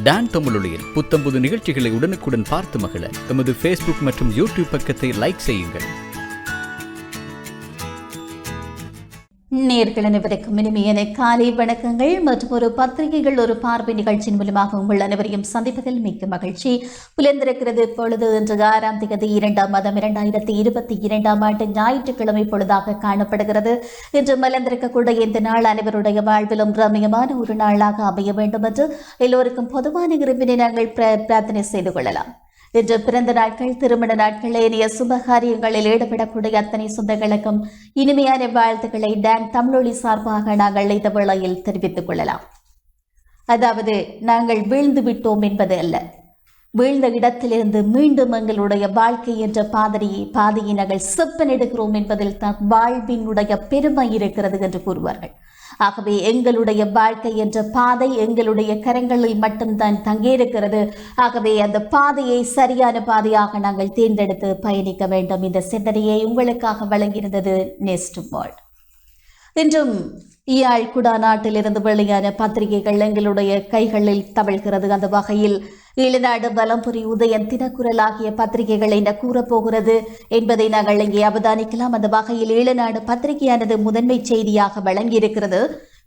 Don தமிழொலியில் புத்தம்புது நிகழ்ச்சிகளை உடனுக்குடன் பார்த்து மகிழ எமது ஃபேஸ்புக் மற்றும் யூடியூப் பக்கத்தை லைக் செய்யுங்கள். நேர்கள் அனைவருக்கும் இனிமையான காலை வணக்கங்கள் மற்றும் ஒரு பத்திரிகைகள் ஒரு பார்வை நிகழ்ச்சியின் மூலமாக உங்கள் அனைவரையும் சந்திப்பதில் மிக்க மகிழ்ச்சி. புலந்திருக்கிறது பொழுது இன்று 6ஆம் தேதி 2ஆம் மாதம் 2022ஆம் ஆண்டு ஞாயிற்றுக்கிழமை பொழுதாக காணப்படுகிறது. இன்று மலர்ந்திருக்கக்கூடிய இந்த நாள் அனைவருடைய வாழ்விலும் ரம்மியமான ஒரு நாளாக அமைய வேண்டும் என்று எல்லோருக்கும் பொதுவான இறைவனை நாங்கள் பிரார்த்தனை செய்து கொள்ளலாம். இன்று பிறந்த நாட்கள், திருமண நாட்கள், ஏனைய சுபகாரியங்களில் ஈடுபடக்கூடிய அத்தனை சொந்தங்களுக்கும் இனிமையான வாழ்த்துக்களை டான் தமிழொலி சார்பாக நாங்கள் இந்த வேளையில் தெரிவித்துக் கொள்ளலாம். அதாவது, நாங்கள் வீழ்ந்து விட்டோம் என்பது அல்ல, வீழ்ந்த இடத்திலிருந்து மீண்டும் எங்களுடைய வாழ்க்கை என்ற பாதையை நாங்கள் செப்பனிடுகிறோம் என்பதில் தான் வாழ்வினுடைய பெருமை இருக்கிறது என்று கூறுவார்கள். ஆகவே எங்களுடைய வாழ்க்கை என்ற பாதை எங்களுடைய கரங்களில் மட்டும்தான் தங்கியிருக்கிறது. ஆகவே அந்த பாதையை சரியான பாதையாக நாங்கள் தேர்ந்தெடுத்து பயணிக்க வேண்டும். இந்த சிந்தனையை உங்களுக்காக வழங்கியிருந்தது நெஸ்ட் வேர்ல்ட். இன்றும் ஈயாழ் குடா நாட்டிலிருந்து வெளியான பத்திரிகைகள் எங்களுடைய கைகளில் தவழ்கிறது. அந்த வகையில் ஈழநாடு, வலம்புரி, உதயன், தினக்குரல் ஆகிய பத்திரிகைகள் என்ன கூறப்போகிறது என்பதை நாங்கள் இங்கே அவதானிக்கலாம். அந்த வகையில் ஈழநாடு பத்திரிகையானது முதன்மை செய்தியாக வழங்கியிருக்கிறது.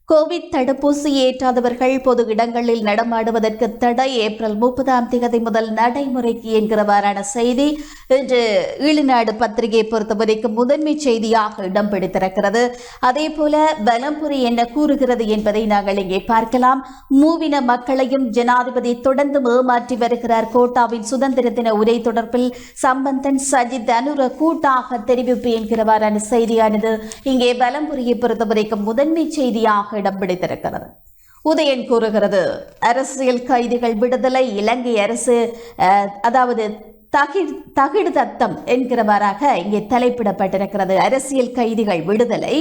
கோவிட் தடுப்பூசி ஏற்றாதவர்கள் பொது இடங்களில் நடமாடுவதற்கு தடை, ஏப்ரல் 30ஆம் தேதி முதல் நடைமுறைக்கு என்கிறவாறான செய்தி இன்று ஈழநாடு பத்திரிகையை பொறுத்தவரைக்கும் முதன்மை செய்தியாக இடம் பிடித்திருக்கிறது. அதே போல வலம்புரி என்ன கூறுகிறது என்பதை நாங்கள் இங்கே பார்க்கலாம். மூவின மக்களையும் ஜனாதிபதி தொடர்ந்து ஏமாற்றி வருகிறார். கோட்டாவின் சுதந்திர தின உரை தொடர்பில் சம்பந்தன், சஜித், அனுர கூட்டாக தெரிவிப்பு என்கிறவாறான செய்தியானது இங்கே வலம்புரியை பொறுத்தவரைக்கும் முதன்மை செய்தியாக இடம் பிடித்திருக்கிறது. உதயன் கூறுகிறது, அரசியல் கைதிகள் விடுதலை, இலங்கை அரசு அதாவது தகிடு தத்தம் என்கிறவாறாக இங்கே தலைப்பிடப்பட்டிருக்கிறது. அரசியல் கைதிகள் விடுதலை,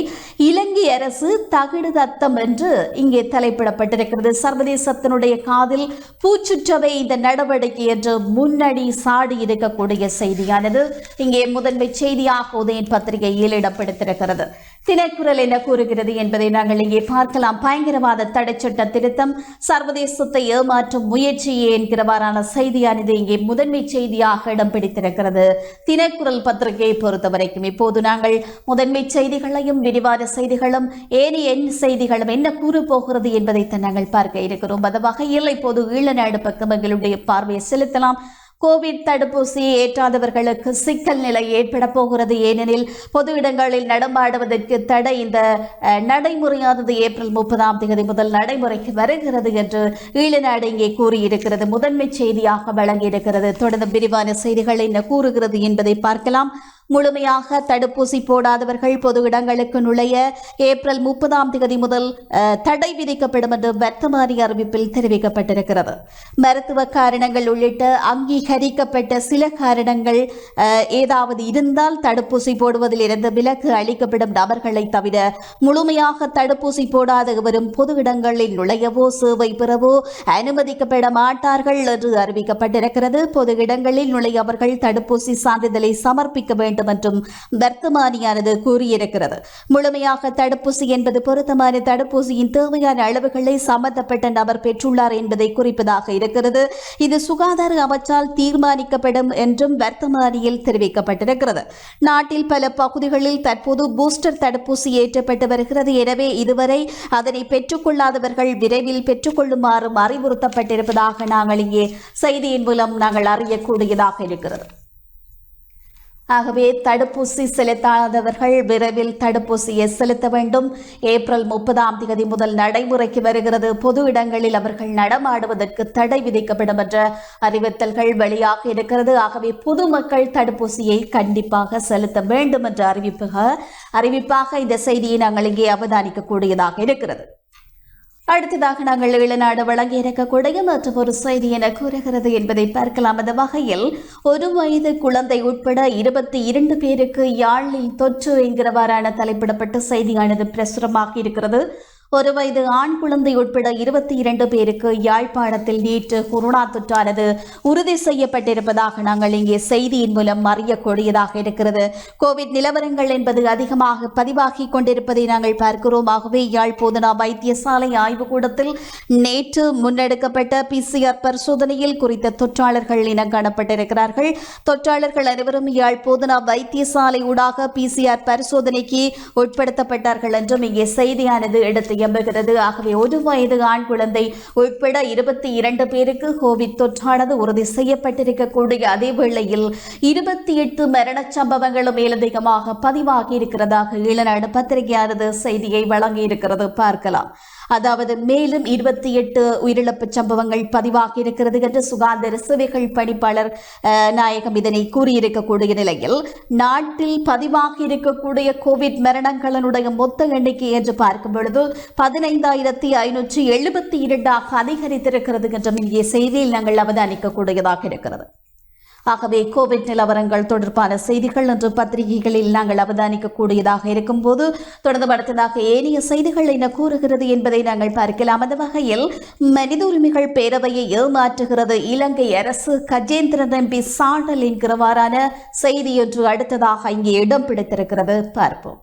இலங்கை அரசு தகிடு தத்தம் என்று இங்கே தலைப்பிடப்பட்டிருக்கிறது. சர்வதேசத்தினுடைய காதில் பூச்சுற்றவை இந்த நடவடிக்கை என்று முன்னணி சாடி இருக்கக்கூடிய செய்தியானது இங்கே முதன்மை செய்தியாக உதயன் பத்திரிகையில் இடம் பிடித்திருக்கிறது. தினக்குரல் என்ன கூறுகிறது என்பதை நாங்கள் இங்கே பார்க்கலாம். பயங்கரவாத தடைச்சட்ட திருத்தம், சர்வதேசத்தை ஏமாற்றும் முயற்சி என்கிறவாறான செய்தியானது இங்கே முதன்மை செய்தியாக இடம் பிடித்திருக்கிறது தினக்குரல் பத்திரிகையை பொறுத்தவரைக்கும். இப்போது நாங்கள் முதன்மை செய்திகளையும் விரிவான செய்திகளும் ஏனைய செய்திகளும் என்ன கூற போகிறது என்பதை நாங்கள் பார்க்க இருக்கிறோம். அந்த வகையில் இப்போது ஈழநாடு பக்கம் எங்களுடைய பார்வையை செலுத்தலாம். கோவிட் தடுப்பூசியை ஏற்றாதவர்களுக்கு சிக்கல் நிலை ஏற்பட போகிறது. ஏனெனில் பொது இடங்களில் நடமாடுவதற்கு தடை. இந்த நடைமுறையானது ஏப்ரல் 30ஆம் தேதி முதல் நடைமுறைக்கு வருகிறது என்று ஈழநாடு இங்கே கூறியிருக்கிறது. முதன்மை செய்தியாக வழங்கியிருக்கிறது. தொடர்ந்து விரிவான செய்திகள் என்ன கூறுகிறது என்பதை பார்க்கலாம். முழுமையாக தடுப்பூசி போடாதவர்கள் பொது இடங்களுக்கு நுழைய ஏப்ரல் 30ஆம் தேதி முதல் தடை விதிக்கப்படும் என்று வர்த்தமானி அறிவிப்பில் தெரிவிக்கப்பட்டிருக்கிறது. மருத்துவ காரணங்கள் உள்ளிட்ட அங்கீகரிக்கப்பட்ட சில காரணங்கள் ஏதாவது இருந்தால் தடுப்பூசி போடுவதில் இருந்து விலக்கு அளிக்கப்படும் நபர்களை தவிர முழுமையாக தடுப்பூசி போடாதவரும் பொது இடங்களில் நுழையவோ சேவை பெறவோ அனுமதிக்கப்பட மாட்டார்கள் என்று அறிவிக்கப்பட்டிருக்கிறது. பொது இடங்களில் நுழையவர்கள் தடுப்பூசி சான்றிதழை சமர்ப்பிக்க வேண்டும் என்றும் வர்த்தமானியானது கூறியிருக்கிறது. முழுமையாக தடுப்பூசி என்பது பொருத்தமான தடுப்பூசியின் தேவையான அளவுகளை சம்பந்தப்பட்ட நபர் பெற்றுள்ளார் என்பதை குறிப்பதாக இருக்கிறது. இது சுகாதார அமைச்சால் தீர்மானிக்கப்படும் என்றும் வர்த்தமானியில் தெரிவிக்கப்பட்டிருக்கிறது. நாட்டில் பல பகுதிகளில் தற்போது பூஸ்டர் தடுப்பூசி ஏற்றப்பட்டு வருகிறது. எனவே இதுவரை அதனை பெற்றுக்கொள்ளாதவர்கள் விரைவில் பெற்றுக்கொள்ளுமாறும் அறிவுறுத்தப்பட்டிருப்பதாக நாங்கள் இங்கே செய்தியின் மூலம் நாங்கள் அறியக்கூடியதாக இருக்கிறது. ஆகவே தடுப்பூசி செலுத்தாதவர்கள் விரைவில் தடுப்பூசியை செலுத்த வேண்டும். ஏப்ரல் 30ஆம் தேதி முதல் நடைமுறைக்கு வருகிறது. பொது இடங்களில் அவர்கள் நடமாடுவதற்கு தடை விதிக்கப்படும் என்ற அறிவித்தல்கள் வெளியாக இருக்கிறது. ஆகவே பொதுமக்கள் தடுப்பூசியை கண்டிப்பாக செலுத்த வேண்டும் என்ற அறிவிப்பாக இந்த செய்தியை நாங்கள் இங்கே அவதானிக்கக்கூடியதாக இருக்கிறது. அடுத்ததாக நாங்கள் ஈழநாடு வழங்கியிருக்கக்கூடிய மற்றும் ஒரு செய்தி என கூறுகிறது என்பதை பார்க்கலாம். அந்த வகையில் 1 வயது குழந்தை உட்பட 22 பேருக்கு யாழில் தொற்று என்கிறவாறான தலைப்பிடப்பட்ட செய்தியானது பிரசுரமாகி இருக்கிறது. ஒரு வயது ஆண் குழந்தை உட்பட 22 பேருக்கு யாழ்ப்பாணத்தில் நேற்று கொரோனா தொற்றானது உறுதி செய்யப்பட்டிருப்பதாக நாங்கள் இங்கே செய்தியின் மூலம் அறியக்கூடியதாக இருக்கிறது. கோவிட் நிலவரங்கள் என்பது அதிகமாக பதிவாகி கொண்டிருப்பதை நாங்கள் பார்க்கிறோம். ஆகவே யாழ் போதனா வைத்தியசாலை ஆய்வுக்கூடத்தில் நேற்று முன்னெடுக்கப்பட்ட PCR பரிசோதனையில் குறித்த தொற்றாளர்கள் இனம் காணப்பட்டிருக்கிறார்கள். தொற்றாளர்கள் அனைவரும் யாழ் போதனா வைத்தியசாலை ஊடாக PCR பரிசோதனைக்கு உட்படுத்தப்பட்டார்கள் என்றும் இங்கே செய்தியானது எடுத்து எம்புகிறது. ஆகவே ஒரு வயது ஆண் குழந்தை உட்பட 22 பேருக்கு கோவிட் தொற்றானது உறுதி செய்யப்பட்டிருக்கக்கூடிய அதே வேளையில் 28 மரண சம்பவங்களும் மேலதிகமாக பதிவாகி இருக்கிறதாக ஈழநாடு பத்திரிகையானது செய்தியை வழங்கியிருக்கிறது. பார்க்கலாம். அதாவது மேலும் 28 உயிரிழப்பு சம்பவங்கள் பதிவாகி இருக்கிறது என்று சுகாதார சேவைகள் பணிப்பாளர் நாயகம் இதனை கூறியிருக்கக்கூடிய நிலையில் நாட்டில் பதிவாகி இருக்கக்கூடிய கோவிட் மரணங்களினுடைய மொத்த எண்ணிக்கை என்று பார்க்கும் பொழுது 15,572 அதிகரித்திருக்கிறது என்றும் இங்கே செய்தியில் நாங்கள் அவதானிக்கக்கூடியதாக இருக்கிறது. ஆகவே கோவிட் நிலவரங்கள் தொடர்பான செய்திகள் என்று பத்திரிகைகளில் நாங்கள் அவதானிக்கக்கூடியதாக இருக்கும்போது தொடர்ந்து ஏனைய செய்திகள் என்ன கூறுகிறது என்பதை நாங்கள் பார்க்கலாம். அந்த வகையில் மனித உரிமைகள் பேரவையை ஏமாற்றுகிறது இலங்கை அரசு, கஜேந்திரன் எம்பி சாடல் என்கிறவாறான செய்தி ஒன்று அடுத்ததாக இங்கே இடம் பிடித்திருக்கிறது. பார்ப்போம்.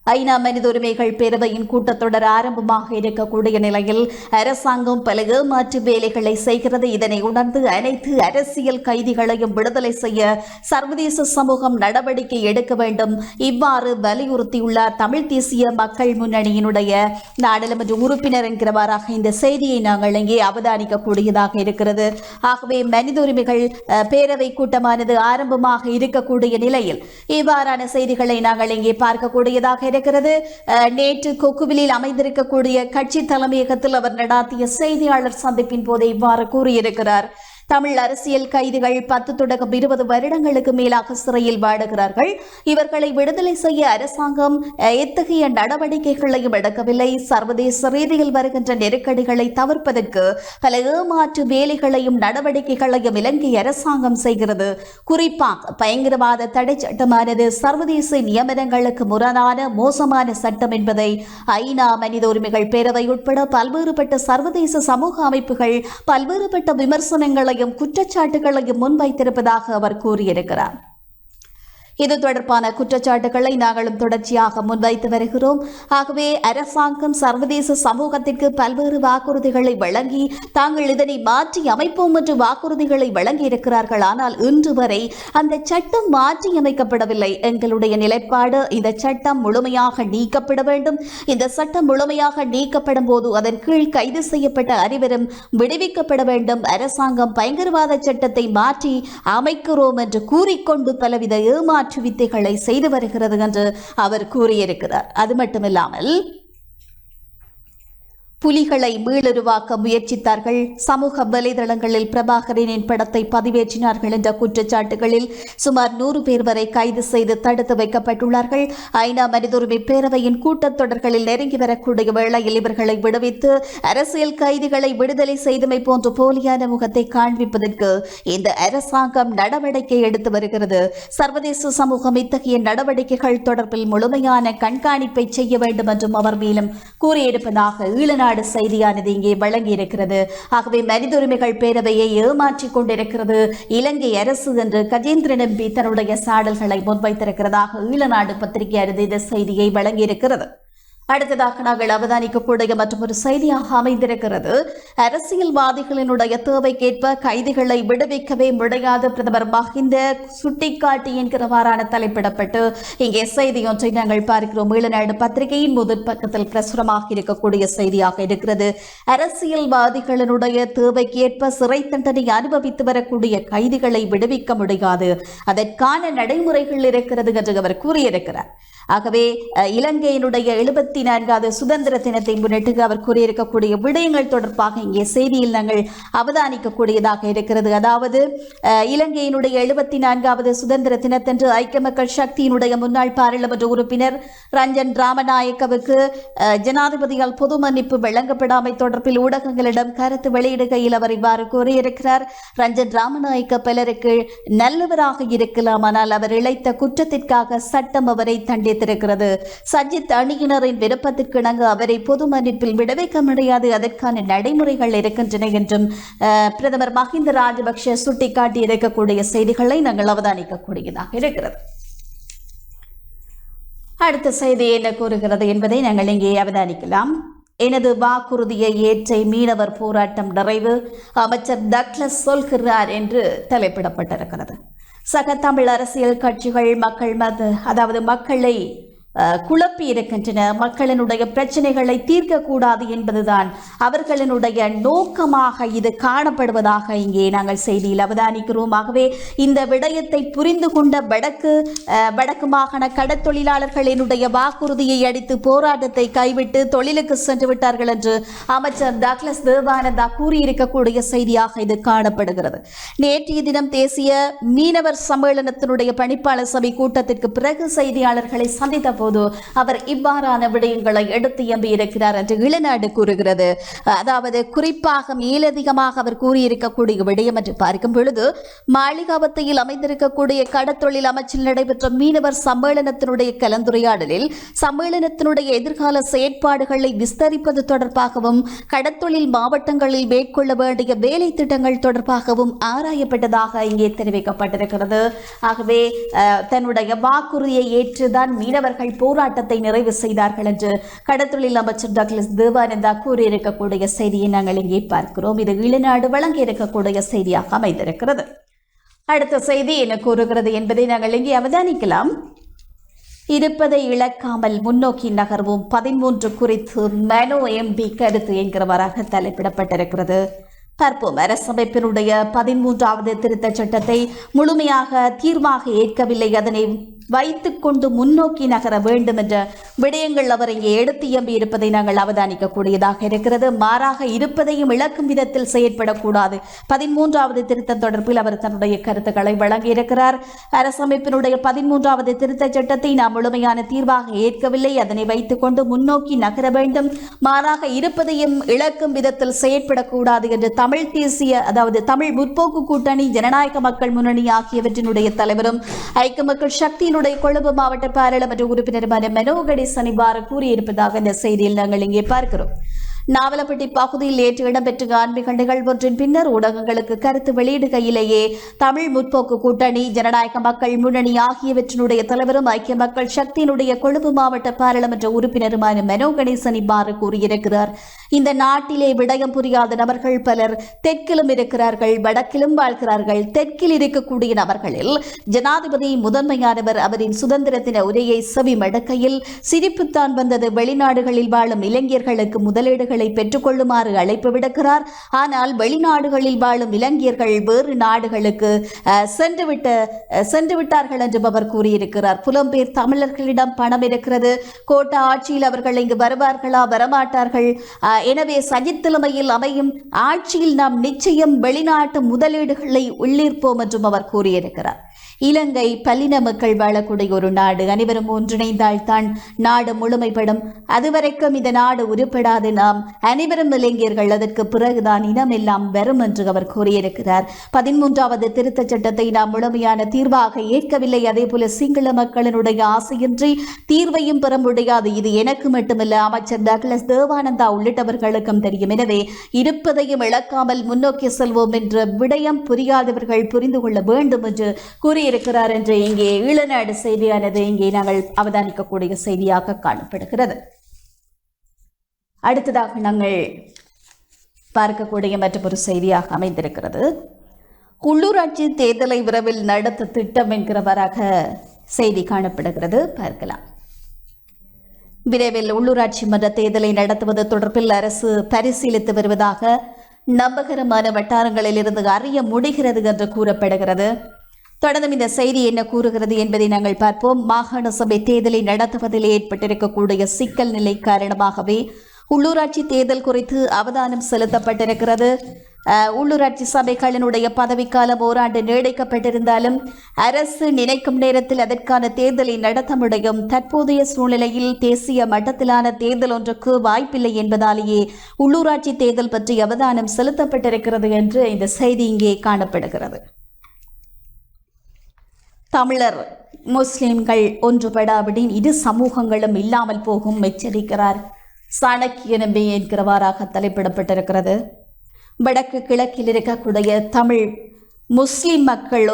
ஐநா மனித உரிமைகள் பேரவையின் கூட்டத்தொடர் ஆரம்பமாக இருக்கக்கூடிய நிலையில் அரசாங்கம் பல ஏமாற்று வேலைகளை செய்கிறது. இதனை உணர்ந்து அனைத்து அரசியல் கைதிகளையும் விடுதலை செய்ய சர்வதேச சமூகம் நடவடிக்கை எடுக்க வேண்டும். இவ்வாறு வலியுறுத்தியுள்ளார் தமிழ் தேசிய மக்கள் முன்னணியினுடைய நாடாளுமன்ற உறுப்பினர் என்கிறவாறாக இந்த செய்தியை நாங்கள் இங்கே அவதானிக்கக்கூடியதாக இருக்கிறது. ஆகவே மனித உரிமைகள் பேரவை கூட்டமானது ஆரம்பமாக இருக்கக்கூடிய நிலையில் இவ்வாறான செய்திகளை நாங்கள் இங்கே பார்க்கக்கூடியதாக இருக்கிறது. நேற்று கொக்குவிலில் அமைந்திருக்கக்கூடிய கட்சி தலைமையகத்தில் அவர் நடாத்திய செய்தியாளர் சந்திப்பின் போது இவ்வாறு கூறியிருக்கிறார். தமிழ் அரசியல் கைதிகள் 10 தொடக்கம் 20 வருடங்களுக்கு மேலாக சிறையில் வாடுகிறார்கள். இவர்களை விடுதலை செய்ய அரசாங்கம் எத்தகைய நடவடிக்கைகளையும் எடுக்கவில்லை. சர்வதேச ரீதியில் வருகின்ற நெருக்கடிகளை தவிர்ப்பதற்கு பல ஏமாற்று வேலைகளையும் நடவடிக்கைகளையும் இலங்கை அரசாங்கம் செய்கிறது. குறிப்பாக பயங்கரவாத தடை சட்டமானது சர்வதேச நியமனங்களுக்கு முரணான மோசமான சட்டம் என்பதை ஐநா மனித உரிமைகள் பேரவை உட்பட பல்வேறுபட்ட சர்வதேச சமூக அமைப்புகள் பல்வேறுபட்ட விமர்சனங்களை குற்றச்சாட்டுகளையும் முன்வைத்திருப்பதாக அவர் கூறியிருக்கிறார். இது தொடர்பான குற்றச்சாட்டுகளை நாங்களும் தொடர்ச்சியாக முன்வைத்து வருகிறோம். ஆகவே அரசாங்கம் சர்வதேச சமூகத்திற்கு பல்வேறு வாக்குறுதிகளை வழங்கி தாங்கள் இதனை மாற்றி அமைப்போம் என்று வாக்குறுதிகளை வழங்கி இருக்கிறார்கள். ஆனால் இன்று வரை அந்த சட்டம் மாற்றி அமைக்கப்படவில்லை. எங்களுடைய நிலைப்பாடு இந்த சட்டம் முழுமையாக நீக்கப்பட வேண்டும். இந்த சட்டம் முழுமையாக நீக்கப்படும் போது அதன் கீழ் கைது செய்யப்பட்ட அனைவரும் விடுவிக்கப்பட வேண்டும். அரசாங்கம் பயங்கரவாத சட்டத்தை மாற்றி அமைக்கிறோம் என்று கூறிக்கொண்டு பலவித ஏமாற்று வித்தைகளை செய்து வருகிறது என்று அவர் கூறியிருக்கிறார். அது மட்டுமில்லாமல் புலிகளை மீளுருவாக்க முயற்சித்தார்கள், சமூக வலைதளங்களில் பிரபாகரனின் படத்தை பதிவேற்றினார்கள் என்ற குற்றச்சாட்டுகளில் சுமார் 100 பேர் வரை கைது செய்து தடுத்து வைக்கப்பட்டுள்ளார்கள். ஐநா மனித உரிமை பேரவையின் கூட்டத்தொடர்களில் நெருங்கி வரக்கூடிய வேளையில் இவர்களை விடுவித்து அரசியல் கைதிகளை விடுதலை செய்தமை போன்ற போலியான முகத்தை காண்பிப்பதற்கு இந்த அரசாங்கம் நடவடிக்கை எடுத்து வருகிறது. சர்வதேச சமூகம் இத்தகைய நடவடிக்கைகள் தொடர்பில் முழுமையான கண்காணிப்பை செய்ய வேண்டும் என்றும் அவர் மேலும் கூறியிருப்பதாக ஈழநாடு செய்தியானது இங்கே வழங்கியிருக்கிறது. ஆகவே மனித உரிமைகள் பேரவையை ஏமாற்றிக் கொண்டிருக்கிறது இலங்கை அரசு என்று கஜேந்திரன் எம்பி தன்னுடைய சாடல்களை முன்வைத்திருக்கிறதாக ஈழநாடு பத்திரிகையானது இந்த செய்தியை வழங்கியிருக்கிறது. அடுத்ததாக நாங்கள் அவதானிக்கக்கூடிய மற்றொரு செய்தியாக அமைந்திருக்கிறது. அரசியல்வாதிகளினுடைய தேவைக்கேற்ப கைதிகளை விடுவிக்கவே முடியாது, பிரதமர் மஹிந்த சுட்டிக்காட்டி என்கிறவாறான தலைப்பிடப்பட்டு இங்கே செய்தி ஒன்றை நாங்கள் பார்க்கிறோம். ஈழநாடு பத்திரிகையின் முதல் பக்கத்தில் பிரசுரமாக இருக்கக்கூடிய செய்தியாக இருக்கிறது. அரசியல்வாதிகளினுடைய தேவைக்கேற்ப சிறை தண்டனை அனுபவித்து வரக்கூடிய கைதிகளை விடுவிக்க முடியாது, அதற்கான நடைமுறைகள் இருக்கிறது என்று அவர் கூறியிருக்கிறார். ஆகவே இலங்கையினுடைய 74வது சுதந்திர தினத்தை முன்னிட்டு அவர் கூறியிருக்கக்கூடிய விடயங்கள் தொடர்பாக இங்கே செய்தியில் நாங்கள் அவதானிக்கக்கூடியதாக இருக்கிறது. அதாவது இலங்கையினுடைய 74வது சுதந்திர தினத்தன்று ஐக்கிய மக்கள் சக்தியினுடைய முன்னாள் பாராளுமன்ற உறுப்பினர் ரஞ்சன் ராமநாயக்கவுக்கு ஜனாதிபதியால் பொது மன்னிப்பு வழங்கப்படாமை தொடர்பில் ஊடகங்களிடம் கருத்து வெளியிடுகையில் அவர் இவ்வாறு கூறியிருக்கிறார். ரஞ்சன் ராமநாயக்க பலருக்கு நல்லவராக இருக்கலாம், ஆனால் அவர் இழைத்த குற்றத்திற்காக சட்டம் அவரை தண்டித்திருக்கிறது. சஜித் அணியினரின் விருப்பத்திற்கிணங்க அவரை பொது மன்னிப்பில் விடுவிக்க முடியாது, அதற்கான நடைமுறைகள் இருக்கின்றன என்றும் பிரதமர் மஹிந்த ராஜபக்ஷ சுட்டிக்காட்டி இருக்கக்கூடிய செய்திகளை நாங்கள் அவதானிக்கக்கூடியதாக இருக்கிறது. அடுத்த செய்தி என்ன கூறுகிறது என்பதை நாங்கள் இங்கே அவதானிக்கலாம். எனது வாக்குறுதியை ஏற்ற மீனவர் போராட்டம் நிறைவு, அமைச்சர் டக்ளஸ் சொல்கிறார் என்று தலைப்பிடப்பட்டிருக்கிறது. சக தமிழ் அரசியல் கட்சிகள் மக்களை குழப்பி இருக்கின்றன. மக்களினுடைய பிரச்சனைகளை தீர்க்கக்கூடாது என்பதுதான் அவர்களினுடைய நோக்கமாக இது காணப்படுவதாக இங்கே நாங்கள் செய்தியில் அவதானிக்கிறோம். ஆகவே இந்த விடயத்தை புரிந்து கொண்ட வடக்கு மாகாண கடற்தொழிலாளர்களினுடைய வாக்குறுதியை அடித்து போராட்டத்தை கைவிட்டு தொழிலுக்கு சென்று விட்டார்கள் என்று அமைச்சர் டக்ளஸ் தேவானந்தா கூறியிருக்கக்கூடிய செய்தியாக இது காணப்படுகிறது. நேற்றைய தினம் தேசிய மீனவர் சம்மேளனத்தினுடைய பணிப்பாளர் சபை கூட்டத்திற்கு பிறகு செய்தியாளர்களை சந்தித்த போது அவர் இவ்வாறான விடயங்களை எடுத்து எம்பியிருக்கிறார் என்று இளநாடு கூறுகிறது. அதாவது குறிப்பாக மேலதிகமாக அவர் கூறியிருக்கக்கூடிய விடயம் என்று பார்க்கும் பொழுது, மாளிகாவத்தையில் அமைந்திருக்கக்கூடிய கடற்தொழில் அமைச்சில் நடைபெற்ற மீனவர் சம்மேளனத்தினுடைய கலந்துரையாடலில் சம்மேளனத்தினுடைய எதிர்கால செயற்பாடுகளை விஸ்தரிப்பது தொடர்பாகவும் கடற்தொழில் மாவட்டங்களில் மேற்கொள்ள வேண்டிய வேலை திட்டங்கள் தொடர்பாகவும் ஆராயப்பட்டதாக இங்கே தெரிவிக்கப்பட்டிருக்கிறது. ஆகவே தன்னுடைய வாக்குறுதியை ஏற்றுதான் மீனவர்கள் போராட்டத்தை நிறைவு செய்தார்கள் என்று கடற்தொழில் அமைச்சர் டக்ளஸ் தேவானந்தா கூறியிருக்கக்கூடிய செய்தியை நாங்கள் இங்கே பார்க்கிறோம். இது ஈழநாடு வழங்கி இருக்கக்கூடிய செய்தியாக அமைந்திருக்கிறது. அடுத்த செய்தி என்ன கூறுகிறது என்பதை நாங்கள் இங்கே அவதானிக்கலாம். இருப்பதை இழக்காமல் முன்னோக்கி நகர்வும் 13 குறித்து மனோ எம்பி கருத்து என்கிறவராக தலைப்பிடப்பட்டிருக்கிறது. பார்ப்போம். அரசமைப்பினுடைய 13வது திருத்தச் சட்டத்தை முழுமையாக தீர்வாக ஏற்கவில்லை, அதனை வைத்துக் கொண்டு முன்னோக்கி நகர வேண்டும் என்ற விடயங்கள் அவர் இங்கே எடுத்து எம்பி இருப்பதை நாங்கள் அவதானிக்கக்கூடியதாக இருக்கிறது. மாறாக இருப்பதையும் இழக்கும் விதத்தில் செயற்படக்கூடாது. 13வது திருத்தம் தொடர்பில் அவர் தன்னுடைய கருத்துக்களை வழங்கியிருக்கிறார். அரசமைப்பினுடைய 13வது திருத்தச் சட்டத்தை நாம் முழுமையான தீர்வாக ஏற்கவில்லை, அதனை வைத்துக் கொண்டு முன்னோக்கி நகர வேண்டும், மாறாக இருப்பதையும் இழக்கும் விதத்தில் செயற்படக்கூடாது என்று தமிழ் முற்போக்கு கூட்டணி, ஜனநாயக மக்கள் முன்னணி ஆகியவற்றினுடைய தலைவரும் ஐக்கிய மக்கள் சக்தியினுடைய கொழும்பு மாவட்ட பாராளுமன்ற உறுப்பினருமான மனோ கணேசன் இவ்வாறு கூறியிருப்பதாக இந்த செய்தியில் நாங்கள் இங்கே பார்க்கிறோம். நாவலப்பட்டி பகுதியில் நேற்று இடம்பெற்ற ஆன்மீக நிகழ்வொன்றின் பின்னர் ஊடகங்களுக்கு கருத்து வெளியிடுகையிலேயே தமிழ் முற்போக்கு கூட்டணி, ஜனநாயக மக்கள் முன்னணி ஆகியவற்றினுடைய தலைவரும் ஐக்கிய மக்கள் சக்தியினுடைய கொழும்பு மாவட்ட பாராளுமன்ற உறுப்பினருமான மனோ கணேசன் இவ்வாறு கூறியிருக்கிறார். இந்த நாட்டிலே விடயம் புரியாத நபர்கள் பலர் தெற்கிலும் இருக்கிறார்கள், வடக்கிலும் வாழ்கிறார்கள். தெற்கில் இருக்கக்கூடிய நபர்களில் ஜனாதிபதி முதன்மையானவர். அவரின் சுதந்திர தின உரையை செவி மடக்கையில் சிரிப்புத்தான் வந்தது. வெளிநாடுகளில் வாழும் இளைஞர்களுக்கு முதலீடுகளை பெற்றுக் கொள்ளுமாறு அழைப்பு விடுக்கிறார். ஆனால் வெளிநாடுகளில் வாழும் இளைஞர்கள் வேறு நாடுகளுக்கு சென்று விட்டார்கள் என்றும் அவர் கூறியிருக்கிறார். புலம்பெயர் தமிழர்களிடம் பணம் இருக்கிறது, கோட்டா ஆட்சியில் அவர்கள் இங்கு வருவார்களா, வரமாட்டார்கள். எனவே சஜித் தலைமையில் அமையும் ஆட்சியில் நாம் நிச்சயம் வெளிநாட்டு முதலீடுகளை உள்ளிருப்போம் என்றும் அவர் கூறியிருக்கிறார். இலங்கை பல்லின மக்கள் வாழக்கூடிய ஒரு நாடு. அனைவரும் ஒன்றிணைந்தால் தான் நாடு முழுமைப்படும். அதுவரைக்கும் இந்த நாடு உருப்படாது. நாம் அனைவரும் இளைஞர்கள், அதற்கு பிறகுதான் இனம் எல்லாம் வரும் என்று அவர் கூறியிருக்கிறார். 13வது திருத்தச் சட்டத்தை நாம் முழுமையான தீர்வாக ஏற்கவில்லை. அதேபோல சிங்கள மக்களினுடைய ஆசையின்றி தீர்வையும் பெற முடியாது. இது எனக்கு மட்டுமல்ல, அமைச்சர் டக்ளஸ் தேவானந்தா உள்ளிட்டவர்களுக்கும் தெரியும். எனவே இருப்பதையும் இழக்காமல் முன்னோக்கி செல்வோம் என்ற விடயம் புரியாதவர்கள் புரிந்து கொள்ள வேண்டும் என்று கூறியிருக்கிறார் என்று இங்கே ஈழநாடு செய்தியானது இங்கே நாங்கள் அவதானிக்கக்கூடிய செய்தியாக காணப்படுகிறது. அடுத்ததாக நாங்கள் பார்க்கக்கூடிய மற்றொரு செய்தியாக அமைந்திருக்கிறது. உள்ளூராட்சி தேர்தலை விரைவில் நடத்த திட்டம் என்கிறவராக செய்தி காணப்படுகிறது. பார்க்கலாம். விரைவில் உள்ளூராட்சி மன்ற தேர்தலை நடத்துவது தொடர்பில் அரசு பரிசீலித்து வருவதாக நம்பகரமான வட்டாரங்களில் இருந்து அறிய முடிகிறது என்று கூறப்படுகிறது. தொடர்ந்து இந்த செய்தி என்ன கூறுகிறது என்பதை நாங்கள் பார்ப்போம். மாகாண சபை தேர்தலை நடத்துவதில் ஏற்பட்டிருக்கக்கூடிய சிக்கல் நிலை காரணமாகவே உள்ளூராட்சி தேர்தல் குறித்து அவதானம் செலுத்தப்பட்டிருக்கிறது. உள்ளூராட்சி சபைகளினுடைய பதவிக்காலம் ஓராண்டு நீடிக்கப்பட்டிருந்தாலும் அரசு நினைக்கும் நேரத்தில் அதற்கான தேர்தலை நடத்த முடியும். தற்போதைய சூழ்நிலையில் தேசிய மட்டத்திலான தேர்தல் ஒன்றுக்கு வாய்ப்பில்லை என்பதாலேயே உள்ளூராட்சி தேர்தல் பற்றி அவதானம் செலுத்தப்பட்டிருக்கிறது என்று இந்த செய்தி இங்கே காணப்படுகிறது. தமிழர் முஸ்லிம்கள் ஒன்றுபடாவிடின் இரு சமூகங்களும் இல்லாமல் போகும் எச்சரிக்கிறார் சாணக்கிய நம்பி என்கிறவாறாக தலைப்பிடப்பட்டிருக்கிறது. வடக்கு கிழக்கில் இருக்கக்கூடிய தமிழ் முஸ்லிம் மக்கள்